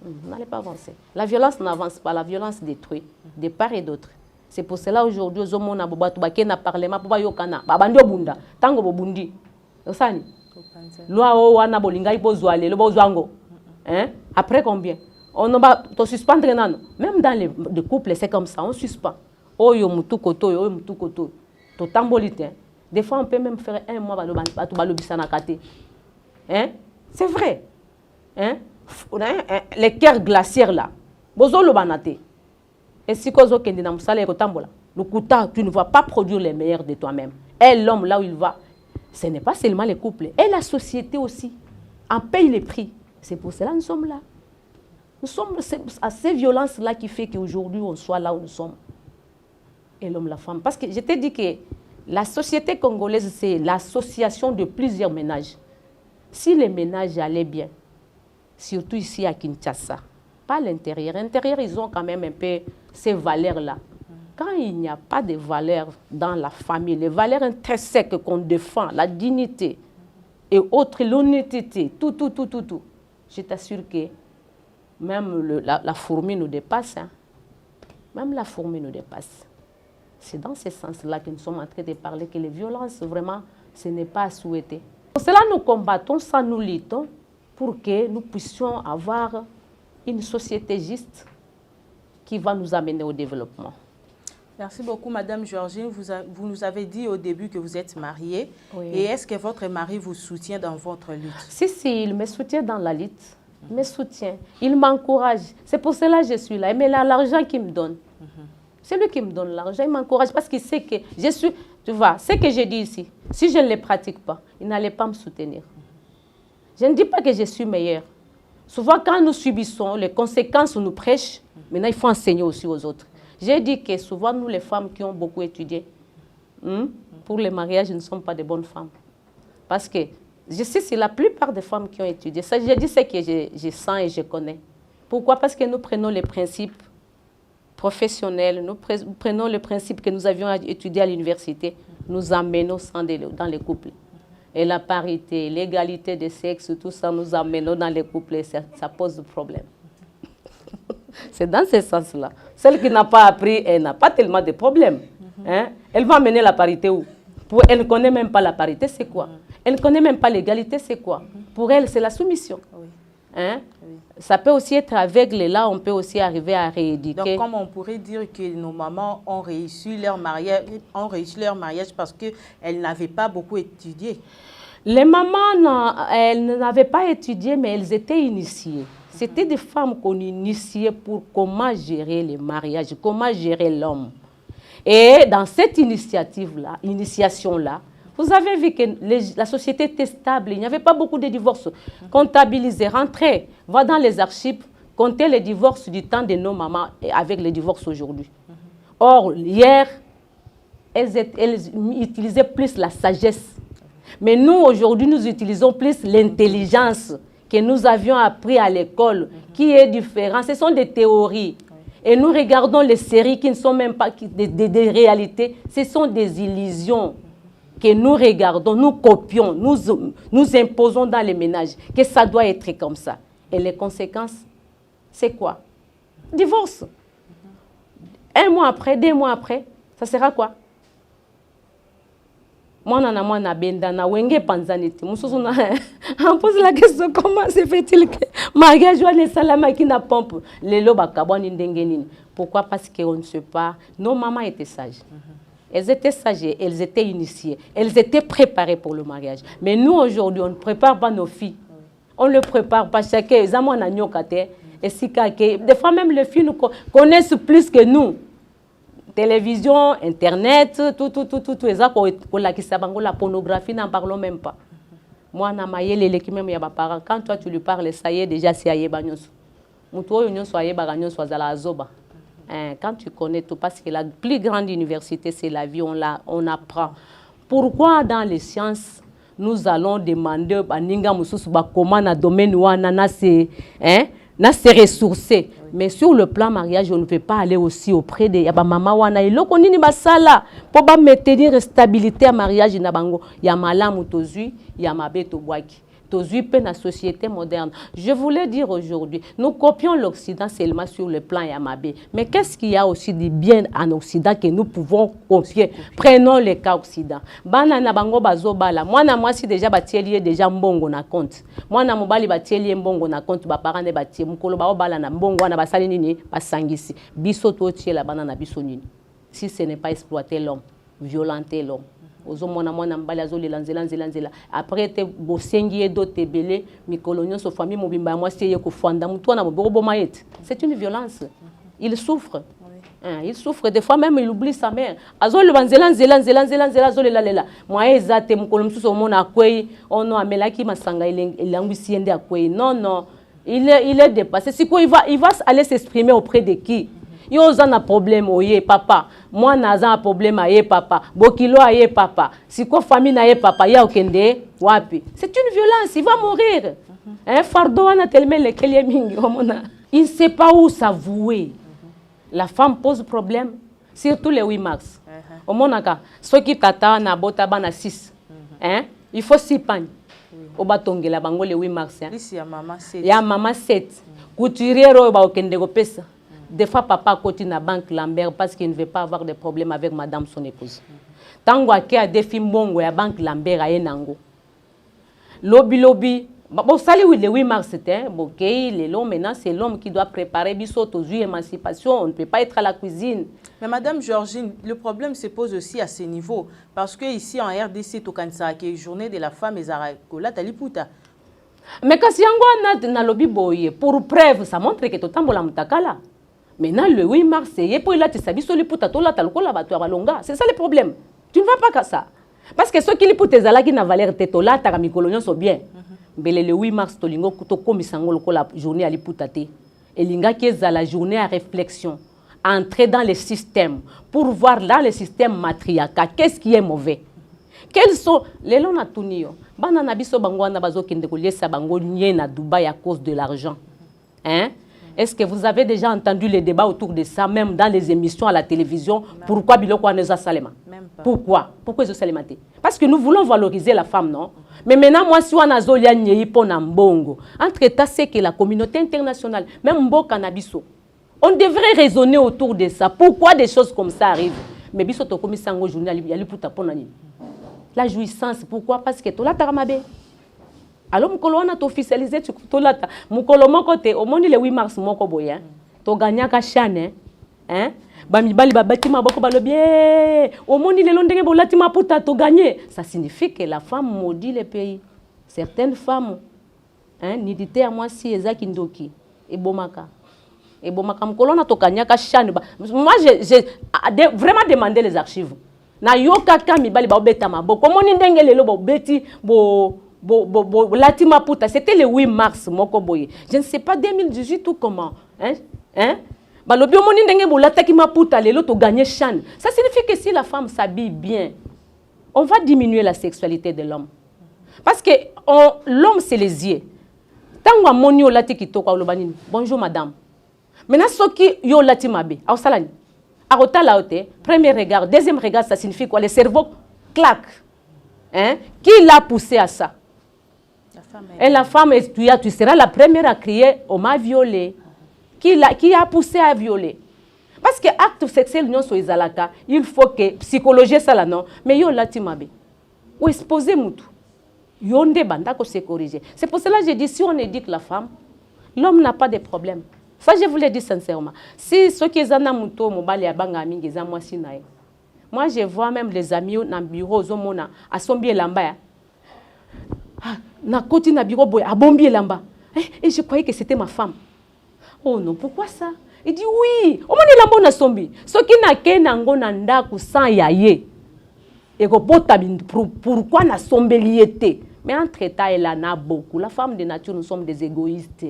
Speaker 2: Vous n'allez pas avancer. La violence n'avance pas, la violence détruit de part et d'autre. C'est pour cela aujourd'hui aux hommes na boba to bakena parlement pour ba yokana. Ba bandi obunda. Tango bobundi. To sani. Loi o wana bolinga ibozwa le bozwango. Hein? Après combien? On va te suspendre. Même dans les couples, c'est comme ça, on suspend. Oh, yo mutu koto, yo mutu koto. To tambolite. Des fois, on peut même faire un mois hein? C'est vrai. Hein? Les cœurs glaciaires là. Bozo lo banate. Et si kozo kendi na musala ko tambola. Le kuta, tu ne vas pas produire les meilleurs de toi-même. Et l'homme là où il va, ce n'est pas seulement les couples, et la société aussi en paye les prix. C'est pour cela que nous sommes là. Nous sommes à ces violences-là qui fait qu'aujourd'hui, on soit là où nous sommes. Et l'homme, la femme. Parce que je t'ai dit que la société congolaise, c'est l'association de plusieurs ménages. Si les ménages allaient bien, surtout ici à Kinshasa, pas à l'intérieur. L'intérieur, ils ont quand même un peu ces valeurs-là. Quand il n'y a pas de valeurs dans la famille, les valeurs intrinsèques qu'on défend, la dignité et autres, l'honnêteté, tout. Je t'assure que même la fourmi nous dépasse. Hein. Même la fourmi nous dépasse. C'est dans ce sens-là que nous sommes en train de parler que les violences, vraiment, ce n'est pas à souhaiter. Pour cela, nous combattons ça, nous luttons pour que nous puissions avoir une société juste qui va nous amener au développement.
Speaker 1: Merci beaucoup, Madame Georgine. Vous nous avez dit au début que vous êtes mariée.
Speaker 2: Oui.
Speaker 1: Et est-ce que votre mari vous soutient dans votre lutte?
Speaker 2: Si, il me soutient dans la lutte. Il me soutient. Il m'encourage. C'est pour cela que je suis là. Mais l'argent qu'il me donne, c'est lui qui me donne l'argent. Il m'encourage parce qu'il sait que je suis... Tu vois, ce que je dis ici, si je ne le pratique pas, il n'allait pas me soutenir. Je ne dis pas que je suis meilleure. Souvent, quand nous subissons les conséquences, on nous prêche. Maintenant, il faut enseigner aussi aux autres. J'ai dit que souvent, nous, les femmes qui ont beaucoup étudié, pour les mariages, nous ne sommes pas de bonnes femmes. Parce que je sais, c'est la plupart des femmes qui ont étudié. Ça, je dis ce que je sens et je connais. Pourquoi? Parce que nous prenons les principes professionnels, nous prenons le principe que nous avions étudié à l'université, nous amenons dans les couples. Et la parité, l'égalité des sexes, tout ça, nous amenons dans les couples et ça pose problème. C'est dans ce sens-là. Celle qui n'a pas appris, elle n'a pas tellement de problèmes. Hein? Elle va amener la parité où? Elle ne connaît même pas la parité, c'est quoi? Elle ne connaît même pas l'égalité, c'est quoi? Pour elle, c'est la soumission. Oui. Hein? Oui. Ça peut aussi être aveugle, et là, on peut aussi arriver à rééduquer.
Speaker 1: Donc, comme on pourrait dire que nos mamans ont réussi leur mariage parce qu'elles n'avaient pas beaucoup étudié.
Speaker 2: Les mamans, elles n'avaient pas étudié, mais elles étaient initiées. C'était des femmes qu'on initiait pour comment gérer les mariages, comment gérer l'homme. Et dans cette initiation-là, vous avez vu que la société était stable, il n'y avait pas beaucoup de divorces. Comptabiliser, rentrer, va dans les archives, compter les divorces du temps de nos mamans avec les divorces aujourd'hui. Or, hier, elles utilisaient plus la sagesse. Mais nous, aujourd'hui, nous utilisons plus l'intelligence que nous avions appris à l'école, qui est différent. Ce sont des théories. Et nous regardons les séries qui ne sont même pas des réalités. Ce sont des illusions que nous regardons, nous copions, nous imposons dans les ménages que ça doit être comme ça. Et les conséquences, c'est quoi? Divorce. 1 mois après, 2 mois après, ça sera quoi? Moi, na benda na wenge panzaniti. On pose la question, comment se fait-il que mariage ne salama qui na pompe les loba kaboni ndengenini? Pourquoi? Parce qu'on ne sait pas. Nos mamans étaient sages. Elles étaient sages, elles étaient initiées, elles étaient préparées pour le mariage. Mais nous, aujourd'hui, on ne prépare pas nos filles. On ne le prépare pas. Chacun, des fois, même les filles nous connaissent plus que nous. Télévision, Internet, tout ça, la pornographie, n'en parlons même pas. Moi, quand toi, tu lui parles, ça y est, déjà, c'est aïe-bagnos. Quand tu connais tout, parce que la plus grande université, c'est la vie, on apprend. Pourquoi dans les sciences, nous allons demander comment dans le domaine où on a ces ressources. Mais sur le plan mariage, on ne peut pas aller aussi auprès de maman wana iloko nini basala pour maintenir la stabilité à mariage na bango ya malamu tozui ya mabeto bwaki. Dans la société moderne. Je voulais dire aujourd'hui, nous copions l'Occident seulement sur le plan Yamabé. Mais qu'est-ce qu'il y a aussi de bien en Occident que nous pouvons confier? Prenons le cas Occident. Banana bango bazobala. Moi na moi si déjà batielier déjà mbongo na compte. Moi na mobali batielier mbongo na compte ba parents de batie mukolo ba obala na mbongo na basali nini basangisi. Biso to tiela banana biso nini. Si ce n'est pas exploiter l'homme, violenter l'homme. Après te bosengi edo te belé mikolonyo so famille mobimba moi c'est ko fanda muto na bobo maet. C'est une violence. Il souffre. Il souffre des fois même il oublie sa mère. Azol banzela zolela. Moi ezate mukolo msuso mona kwei ono amelaki masanga ilangwisi ende akwei. Non, il est dépassé. C'est quoi il va aller s'exprimer auprès de qui? Yo a un problème, oye papa. Moi, j'ai un problème, aye papa. Bokilo, aye papa. Si quoi famille, aye papa, ya okende, wapi. C'est une violence, il va mourir. Un fardeau, on a tellement lequel il ne sait pas où s'avouer. La femme pose problème, surtout les 8 mars. Au monaka, ceux qui tata na bota bana 6. Il faut 6 pagnes. Au batonge la bango les 8 mars.
Speaker 1: Ici, ya maman 7.
Speaker 2: Ya maman 7. Couturier, ba okende go pesa. Des fois, papa continue à la banque Lambert parce qu'il ne veut pas avoir de problème avec madame son épouse. Tant qu'il y a des films bons, la banque Lambert a un ango. Lobby. Bon, ça, le 8 mars, c'était l'homme, maintenant, c'est l'homme qui doit préparer Bissot aux émancipation. On ne peut pas être à la cuisine.
Speaker 1: Mais madame Georgine, le problème se pose aussi à ce niveau. Parce que ici, en RDC, qui est journée de la femme, et Zarakola, Taliputa.
Speaker 2: Mais quand il y a un lobby boy, pour preuve, ça montre que tout le temps, mutakala. Maintenant, le 8 mars, c'est le problème. Tu ne vas pas qu'à ça. Parce que ceux qui les poutent là qui n'ont valeur tête là, ta micolonion sont bien. Mais le 8 mars, tolingo kuto komisango la journée à l'ipoutate. Et l'inga qui est à la journée à réflexion, entrer dans le système pour voir dans le système matriarcal qu'est-ce qui est mauvais. Quels sont les lois natunio? Banana biso bangwana bazo kende kolesa bango nye na Dubaï à cause de l'argent. Hein? Est-ce que vous avez déjà entendu les débats autour de ça, même dans les émissions à la télévision? Pourquoi Biloko Aneza Salema? Pourquoi ils ont salématé? Parce que nous voulons valoriser la femme, non? Mais maintenant, moi, si on a Zolia Nyei Ponambongo, entre-temps, c'est que la communauté internationale, même Mboka Nabiso, on devrait raisonner autour de ça. Pourquoi des choses comme ça arrivent? Mais Biso Tokomi Sango Journal, il y a le puta ponani. La jouissance, pourquoi? Parce que tu l'as taramabé. Alors, on a officialisé, tu l'as ta. Mon côté, au monde le 8 mars, mon koboy, tu gagnes à chaîne, hein? Bamibali babatima boko balobie. Au monde le londres bolatima puta tu gagner. Ça signifie que la femme maudit le pays. Certaines femmes, hein, nidité à moi si ezaki ndoki et bomaka. Et bomaka mkolona to gagner à chaîne. Moi, j'ai vraiment demandé les archives. Na yoka kami bali ba obeta maboko moni ndenge lelo bo beti bo latima puta, c'était le 8 mars moko boye. Je ne sais pas 2018 ou comment, hein balobi moni ndenge bo lataki maputa lelo to gagner chan. Ça signifie que si la femme s'habille bien, on va diminuer la sexualité de l'homme. Parce que l'homme c'est les yeux. Tango moni o lati kitoko lobanini. Bonjour madame. Maintenant soki yo lati mabe, au salani. Arota laote, premier regard, deuxième regard, ça signifie quoi? Le cerveau claque. Hein? Qui l'a poussé à ça?
Speaker 1: La femme.
Speaker 2: Et la femme, tu seras la première à crier, on m'a violé. Qui a poussé à violer? Parce que acte sexuel, il faut que psychologie ça là non. Mais yo la timabe. Ou exposer moutou. Yonde banda ko se corriger. C'est pour cela que je dis, si on éduque la femme, l'homme n'a pas de problème. Ça, je vous le dis sincèrement. Si ceux qui sont dans moutou, mobali ya banga mingi za moi sinae. Moi, je vois même les amis dans le bureau, à son biais lamba. Na côté na bureau boy, à bon biais lamba. Et je croyais que c'était ma femme. Oh non, pourquoi ça? Il dit oui. Au moins il a mon sombi. Ce qui n'a qu'un ango nanda kusan yaye. Et pourquoi na sombeliété? Mais entre temps, elle en a beaucoup. La femme de nature, nous sommes des égoïstes.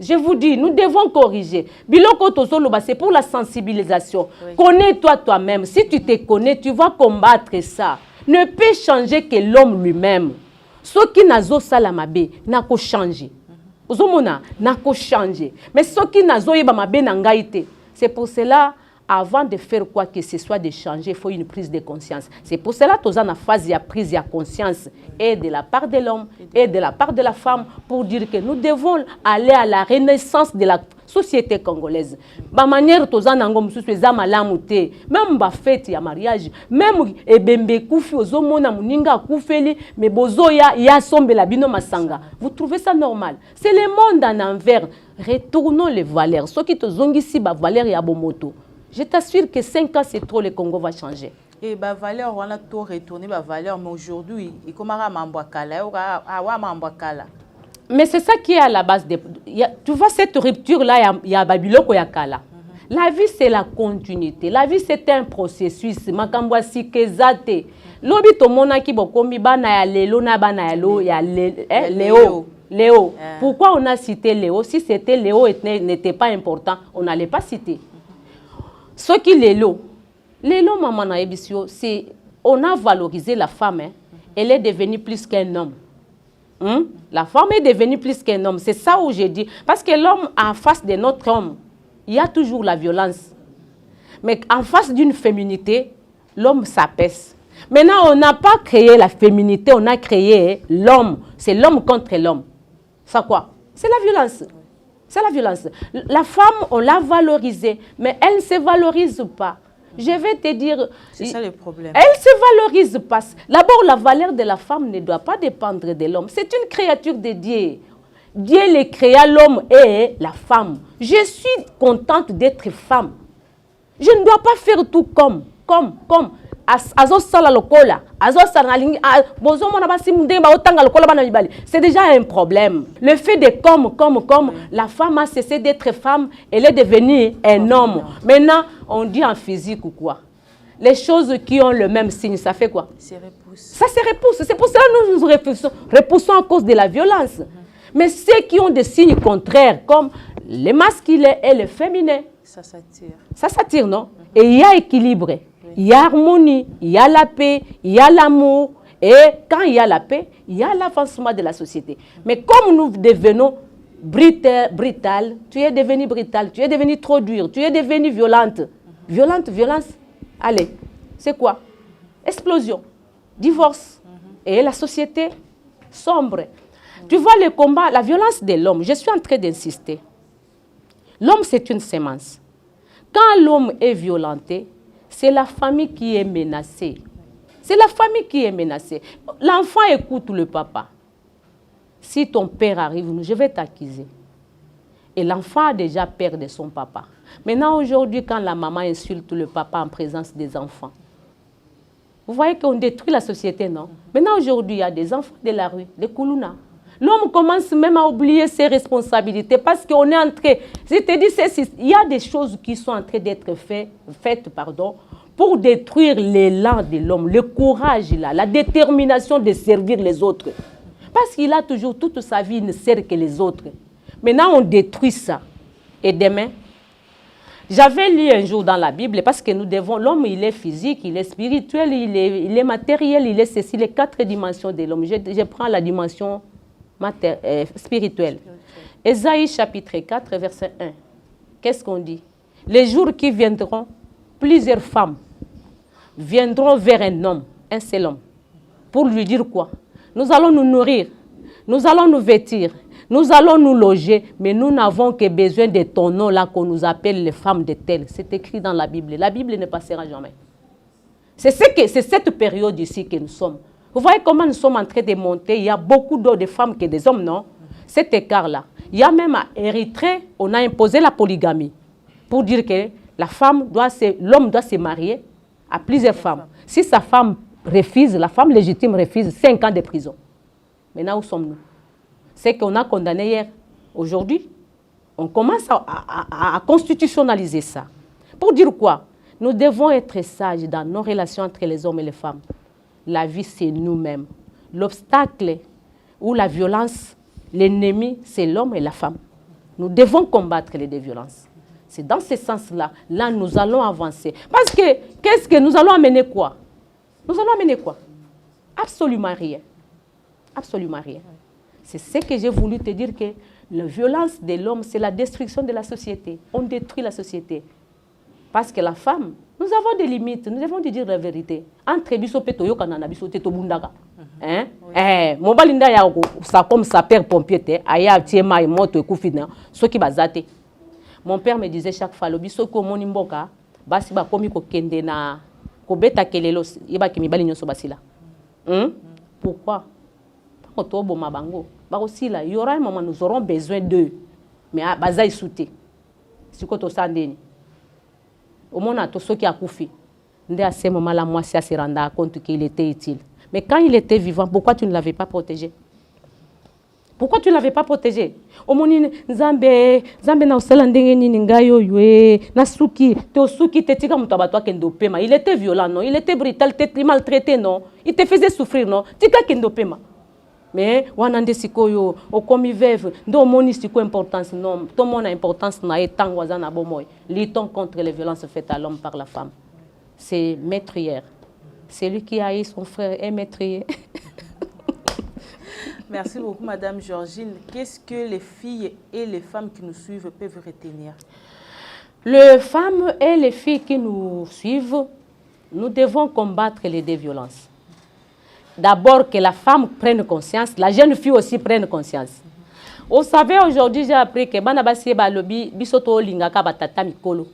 Speaker 2: Je vous dis, nous devons corriger. Biloko tozoloba, c'est pour la sensibilisation. Oui. Connais-toi toi-même. Si tu te connais, tu vas combattre ça. Ne peut changer que l'homme lui-même. Ce qui n'a pas salamabe n'a qu'à changer. Ozomona n'a qu'à changer. Mais ce qui n'a pas yebamabe n'a ngaïté. C'est pour cela, avant de faire quoi que ce soit de changer, il faut une prise de conscience. C'est pour cela que nous avons une phase de prise de conscience et de la part de l'homme et de la part de la femme pour dire que nous devons aller à la renaissance de la société congolaise. De manière que nous avons même la fête ya mariage, même ebembe kufi ozomona muninga kufeli mais bozoya ya sombe la bino masanga. Vous trouvez ça normal? C'est le monde en envers. Retournons les valeurs. Ceux qui te zongisi ba valeurs ya bomoto. Je t'assure que 5 ans, c'est trop, le Congo va changer.
Speaker 1: Et la valeur, on a tout retourné, la valeur, mais aujourd'hui, il commence à
Speaker 2: mais c'est ça qui est à la base. Tu vois, cette rupture-là, il y a Babyloko Yakala. La vie, c'est la continuité. La vie, c'est un processus. Makambwa sikezate. Lobi to mona ki bokombi bana ya lelo na bana ya lo ya Léo. Léo. Pourquoi on a cité Léo? Si c'était Léo n'était pas important, on n'allait pas citer. Ce qui est Lélo, maman na ebisio, c'est on a valorisé la femme. Hein. Elle est devenue plus qu'un homme. La femme est devenue plus qu'un homme. C'est ça où j'ai dit. Parce que l'homme, en face de notre homme, il y a toujours la violence. Mais en face d'une féminité, l'homme s'apaise. Maintenant, on n'a pas créé la féminité, on a créé l'homme. C'est l'homme contre l'homme. Ça quoi? C'est la violence. C'est la violence. La femme, on l'a valorisée, mais elle ne se valorise pas. Je vais te dire...
Speaker 1: C'est ça le problème.
Speaker 2: Elle ne se valorise pas. D'abord, la valeur de la femme ne doit pas dépendre de l'homme. C'est une créature de Dieu. Dieu les créa l'homme et la femme. Je suis contente d'être femme. Je ne dois pas faire tout comme. C'est déjà un problème. Le fait de comme, la femme a cessé d'être femme, elle est devenue un homme. Maintenant, on dit en physique ou quoi? Les choses qui ont le même signe, ça fait quoi? Ça se repousse. C'est pour cela que nous nous repoussons à cause de la violence. Mais ceux qui ont des signes contraires, comme les masculins et les féminins,
Speaker 1: ça s'attire.
Speaker 2: Ça s'attire, non? Et il y a équilibre. Il y a harmonie, il y a la paix, il y a l'amour. Et quand il y a la paix, il y a l'avancement de la société. Mais comme nous devenons brutal, tu es devenu brutal, tu es devenu trop dur, tu es devenu violente. Violence. Allez, c'est quoi? Explosion, divorce. Et la société sombre. Tu vois le combat, la violence de l'homme. Je suis en train d'insister. L'homme, c'est une sémence. Quand l'homme est violenté, c'est la famille qui est menacée. C'est la famille qui est menacée. L'enfant écoute le papa. Si ton père arrive, je vais t'accuser. Et l'enfant a déjà peur de son papa. Maintenant, aujourd'hui, quand la maman insulte le papa en présence des enfants, vous voyez qu'on détruit la société, non? Maintenant, aujourd'hui, il y a des enfants de la rue, des koulouna. L'homme commence même à oublier ses responsabilités parce qu'on est en train... Je te dis, il y a des choses qui sont en train d'être faites pour détruire l'élan de l'homme, le courage, la détermination de servir les autres. Parce qu'il a toujours, toute sa vie, il ne sert que les autres. Maintenant, on détruit ça. Et demain, j'avais lu un jour dans la Bible, parce que nous devons, l'homme, il est physique, il est spirituel, il est matériel, il est ceci, les 4 dimensions de l'homme. Je prends la dimension spirituelle. Ésaïe chapitre 4, verset 1. Qu'est-ce qu'on dit? Les jours qui viendront, plusieurs femmes viendront vers un homme, un seul homme, pour lui dire quoi? Nous allons nous nourrir, nous allons nous vêtir, nous allons nous loger, mais nous n'avons que besoin de ton nom là qu'on nous appelle les femmes de tel. C'est écrit dans la Bible. La Bible ne passera jamais. C'est cette période ici que nous sommes. Vous voyez comment nous sommes en train de monter. Il y a beaucoup de femmes que des hommes, non? Cet écart-là. Il y a même à Érythrée, on a imposé la polygamie pour dire que l'homme doit se marier à plusieurs femmes. Si sa femme refuse, la femme légitime refuse, 5 ans de prison. Maintenant, où sommes-nous? C'est qu'on a condamné hier. Aujourd'hui, on commence à constitutionnaliser ça. Pour dire quoi? Nous devons être sages dans nos relations entre les hommes et les femmes. La vie, c'est nous-mêmes. L'obstacle ou la violence, l'ennemi, c'est l'homme et la femme. Nous devons combattre les deux violences. C'est dans ce sens-là, là, nous allons avancer. Parce que, qu'est-ce que nous allons amener quoi? Nous allons amener quoi? Absolument rien. Absolument rien. C'est ce que j'ai voulu te dire, que la violence de l'homme, c'est la destruction de la société. On détruit la société. Parce que la femme, nous avons des limites, nous devons dire la vérité. Entre biso peto yo kanana biso teto bundaka. Mon balinda ya ça comme ça père pompier te aya tiema et moto ekufina soki bazate. Mon père me disait chaque fois lo biso ko moni mboka basi ba komi ko kende na ko beta kelelo iba ki mibali nyonso basila. Pourquoi? Aussi là, il y aura un moment où nous aurons besoin d'eux. Mais à Bazaï Souté, si vous avez au moins, tout ce qui a coupé, à ce moment-là, moi, ça se rendre compte qu'il était utile. Mais quand il était vivant, pourquoi tu ne l'avais pas protégé? Pourquoi tu ne l'avais pas protégé? Au moins, Zambé na usalandenge ni ngayo yue na suki te tika mutabato kendo pema. Il était violent, non? Il était brutal, il maltraité, non? Il te faisait souffrir, non? Tika kendo pema. Mais wanande sikoyo okomi veuve ndo moni siko importance non tout monde a importance na etang wazana bomoy luttons contre les violences faites à l'homme par la femme. C'est meurtrière. Celui qui haït son frère est meurtrier.
Speaker 1: Merci beaucoup Madame Georgine. Qu'est-ce que les filles et les femmes qui nous suivent peuvent retenir?
Speaker 2: Les femmes et les filles qui nous suivent, nous devons combattre les deux violences. D'abord que la femme prenne conscience, la jeune fille aussi prenne conscience. Vous savez, aujourd'hui, j'ai appris que Banabasi Balobi, Bisoto Lingaka Batata Mikolo.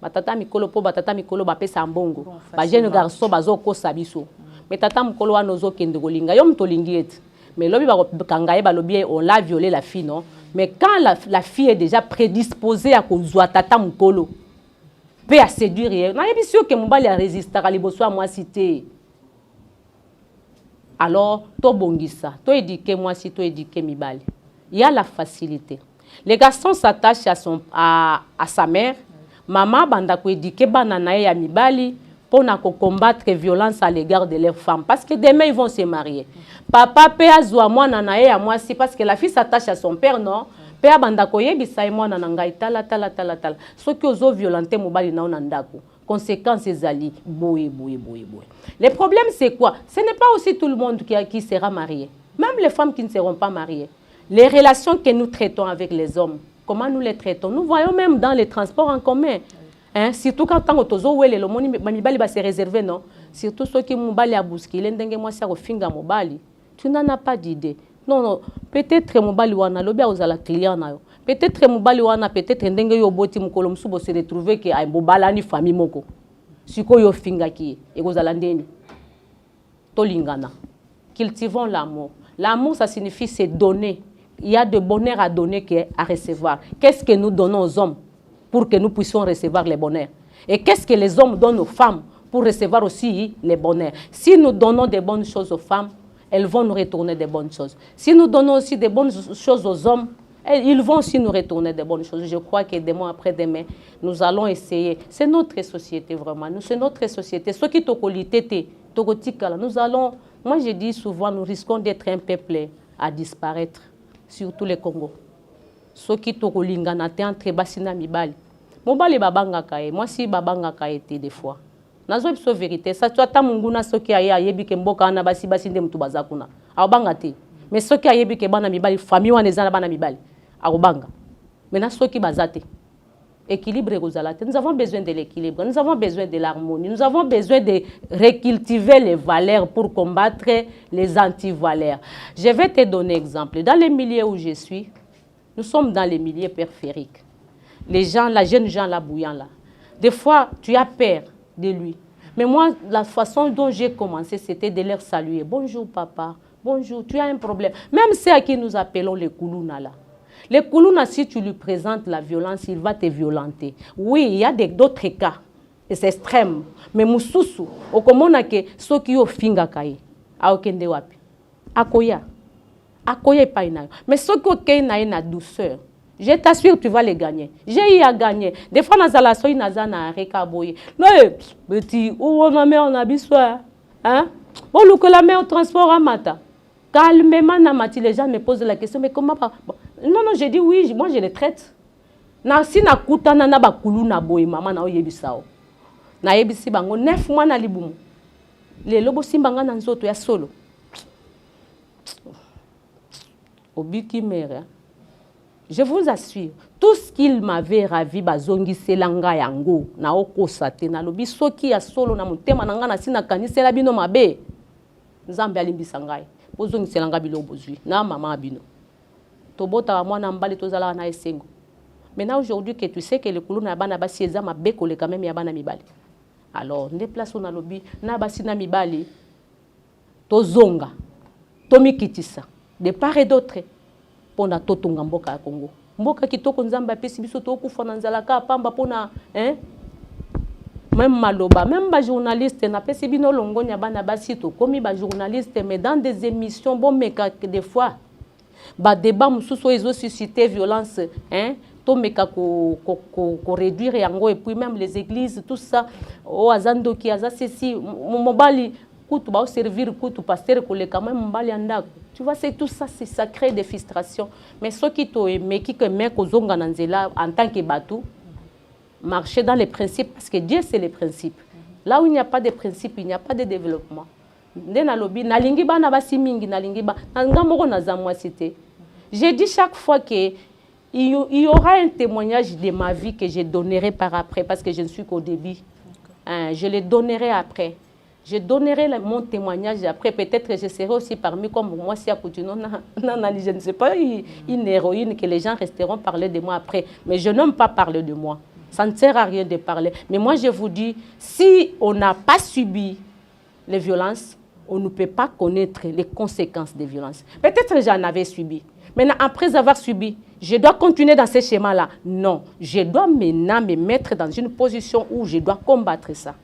Speaker 2: Batata Mikolo, po Batata Mikolo, Bapé Sambongo. Ba jeune garçon, Bazo Kosabiso. Mais Tata Mikolo, Anozo Kendegolinga, Yom Tolingiet. Mais Lobi Kangaye Balobi, on l'a violé la fille, non? Mais quand la fille est déjà prédisposée à Kozua Tata Mikolo, peut à séduire, on a bien sûr que Moubali a résisté à l'Ibosso à moi cité. Alors, to bongisa, to éduquer moi si to éduquer mibali. Il y a la facilité. Les garçons s'attachent à sa mère. Maman banda ko éduquer banana ya mibali pour combattre violence à l'égard de leurs femmes. Parce que demain ils vont se marier. Papa pe azwa moi nana ya moi si parce que la fille s'attache à son père, non? Pe banda ko yebisa moi nana ngai tala. Ce qui ozo violenter mobali na onandako. Conséquences zali boye. Le problème c'est quoi? Ce n'est pas aussi tout le monde qui sera marié. Même les femmes qui ne seront pas mariées. Les relations que nous traitons avec les hommes, comment nous les traitons? Nous voyons même dans les transports en commun. Surtout quand on est le mibali va se réserver, non? Surtout ceux qui mobali a bousculé, tu n'en as pas d'idée. Non, peut-être mobali wana lobi auzala client na yo. Peut-être mobali wana peut-être ndenge yo boti mukolo musubo se retrouver que ay mobala ni famille moko. sikoyo fingaki ekozala ndeni tolingana. Cultivons l'amour. L'amour, ça signifie se donner. Il y a de bonheur à donner qu'à recevoir. Qu'est-ce que nous donnons aux hommes pour que nous puissions recevoir les bonheurs? Et qu'est-ce que les hommes donnent aux femmes pour recevoir aussi les bonheurs? Si nous donnons des bonnes choses aux femmes, elles vont nous retourner des bonnes choses. Si nous donnons aussi des bonnes choses aux hommes, ils vont aussi nous retourner des bonnes choses. Je crois que demain après-demain, nous allons essayer. C'est notre société vraiment. C'est notre société. Ceux qui nous allons, moi je dis souvent, nous risquons d'être un peuple à disparaître, surtout les Congo. Ceux qui tokolingana te entre basina mibali. Mobali babanga kae, moi si babanga kae te des fois. Nazo biso vérité, ça tu ata munguna soki aya yebi ke mboka na basi basinde mutu bazakuna. Abanga te. Mais soki ayebi ke bana mibali famille wana ezana bana mibali. Abanga. Maintenant soki bazate. Équilibre. Nous avons besoin de l'équilibre, nous avons besoin de l'harmonie, nous avons besoin de recultiver les valeurs pour combattre les anti-valeurs. Je vais te donner un exemple. Dans les milieux où je suis, nous sommes dans les milieux périphériques. Les gens, les jeunes gens là, bouillants là. Des fois, tu as peur de lui. Mais moi, la façon dont j'ai commencé, c'était de leur saluer. Bonjour papa, bonjour, tu as un problème. Même ceux à qui nous appelons les Koulouna là. Les Koulouna, si tu lui présentes la violence, il va te violenter. Oui, il y a d'autres cas. Et c'est extrême. Mais Moussoussou, au komona ke soki yo finga kai. Aokende wapi. Akoya. Akoya pa ina. Mais soki okei na ina douceur. Je t'assure, tu vas les gagner. J'ai eu à gagner. Des fois, dans la soie, naza na reka boye. Non, petit, où on a mis en abissoir. Hein? On loue que la main au transport à mata. Calmement, Namati, les gens me posent la question, mais comment pas? Bon. Non, j'ai dit oui, moi je les traite. Si na kuta na ba kulu na boy mama na oyebisao. Na yebisi bango 9 mois na libumu. Le lobo simbanga na nzoto ya solo. Obiki mere. Je vous assure, tout ce qu'il m'avait ravi bazongi selanga yango na okosate na lobi soki ya solo na mutema nanga na sina kanisela bino mabe. Nzambe alimbisa ngai. Bozongi selanga bilo bozui na mama abino. Maintenant, aujourd'hui, que tu sais que le Koulouna Bana Bassi est ma béco, quand même, Yabana Mibali. Alors, ne place on a lobby, Nabasina Mibali, Tozonga, Tomi Kitissa, de part et d'autre, Pona Totonga Mboka Congo. Mboka Kitoko Nzamba, Pessibiso Toku Fonanzalaka, Pamba Pona, hein? Même Maloba, même les journalistes, n'a pas si bien longo Yabana Bassi, comme les journalistes, mais dans des émissions, bon, mais des fois, ba débat mususu ils ont suscité violence hein to meka ko réduire yango et puis même les églises tout ça o azando ki aza ceci mobali kutu ba servir kutu pasteur ko le quand même mbali andako tu vois c'est tout ça c'est ça crée des frustrations mais ceux qui to aimé qui que mec ozonga na nzela en tant que batou marcher dans les principes parce que Dieu c'est les principes là où il n'y a pas de principes il n'y a pas de développement. J'ai dit chaque fois qu'il y aura un témoignage de ma vie que je donnerai par après, parce que je ne suis qu'au début. Je le donnerai après. Je donnerai mon témoignage après. Peut-être que je serai aussi parmi comme moi, si à Coutuno, je ne sais pas, une héroïne que les gens resteront parler de moi après. Mais je n'aime pas parler de moi. Ça ne sert à rien de parler. Mais moi, je vous dis, si on n'a pas subi les violences, on ne peut pas connaître les conséquences des violences. Peut-être que j'en avais subi. Maintenant, après avoir subi, je dois continuer dans ce schéma-là. Non, je dois maintenant me mettre dans une position où je dois combattre ça.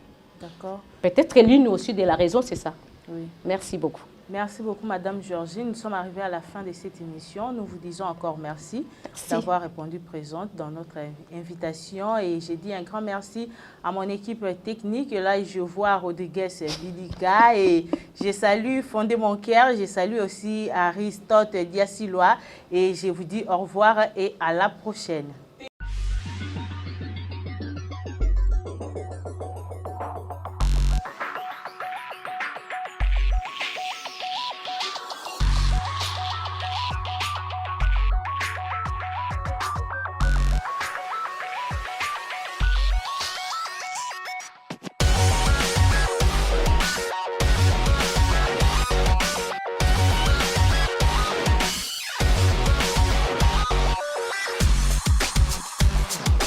Speaker 1: D'accord.
Speaker 2: Peut-être l'une aussi de la raison, c'est ça.
Speaker 1: Oui.
Speaker 2: Merci beaucoup.
Speaker 1: Merci beaucoup, Madame Georgine. Nous sommes arrivés à la fin de cette émission. Nous vous disons encore merci d'avoir répondu présente dans notre invitation. Et j'ai dit un grand merci à mon équipe technique. Là, je vois Rodriguez Bidika et je salue Fondé Mon Cœur. Je salue aussi Aristote Diassiloa. Et je vous dis au revoir et à la prochaine.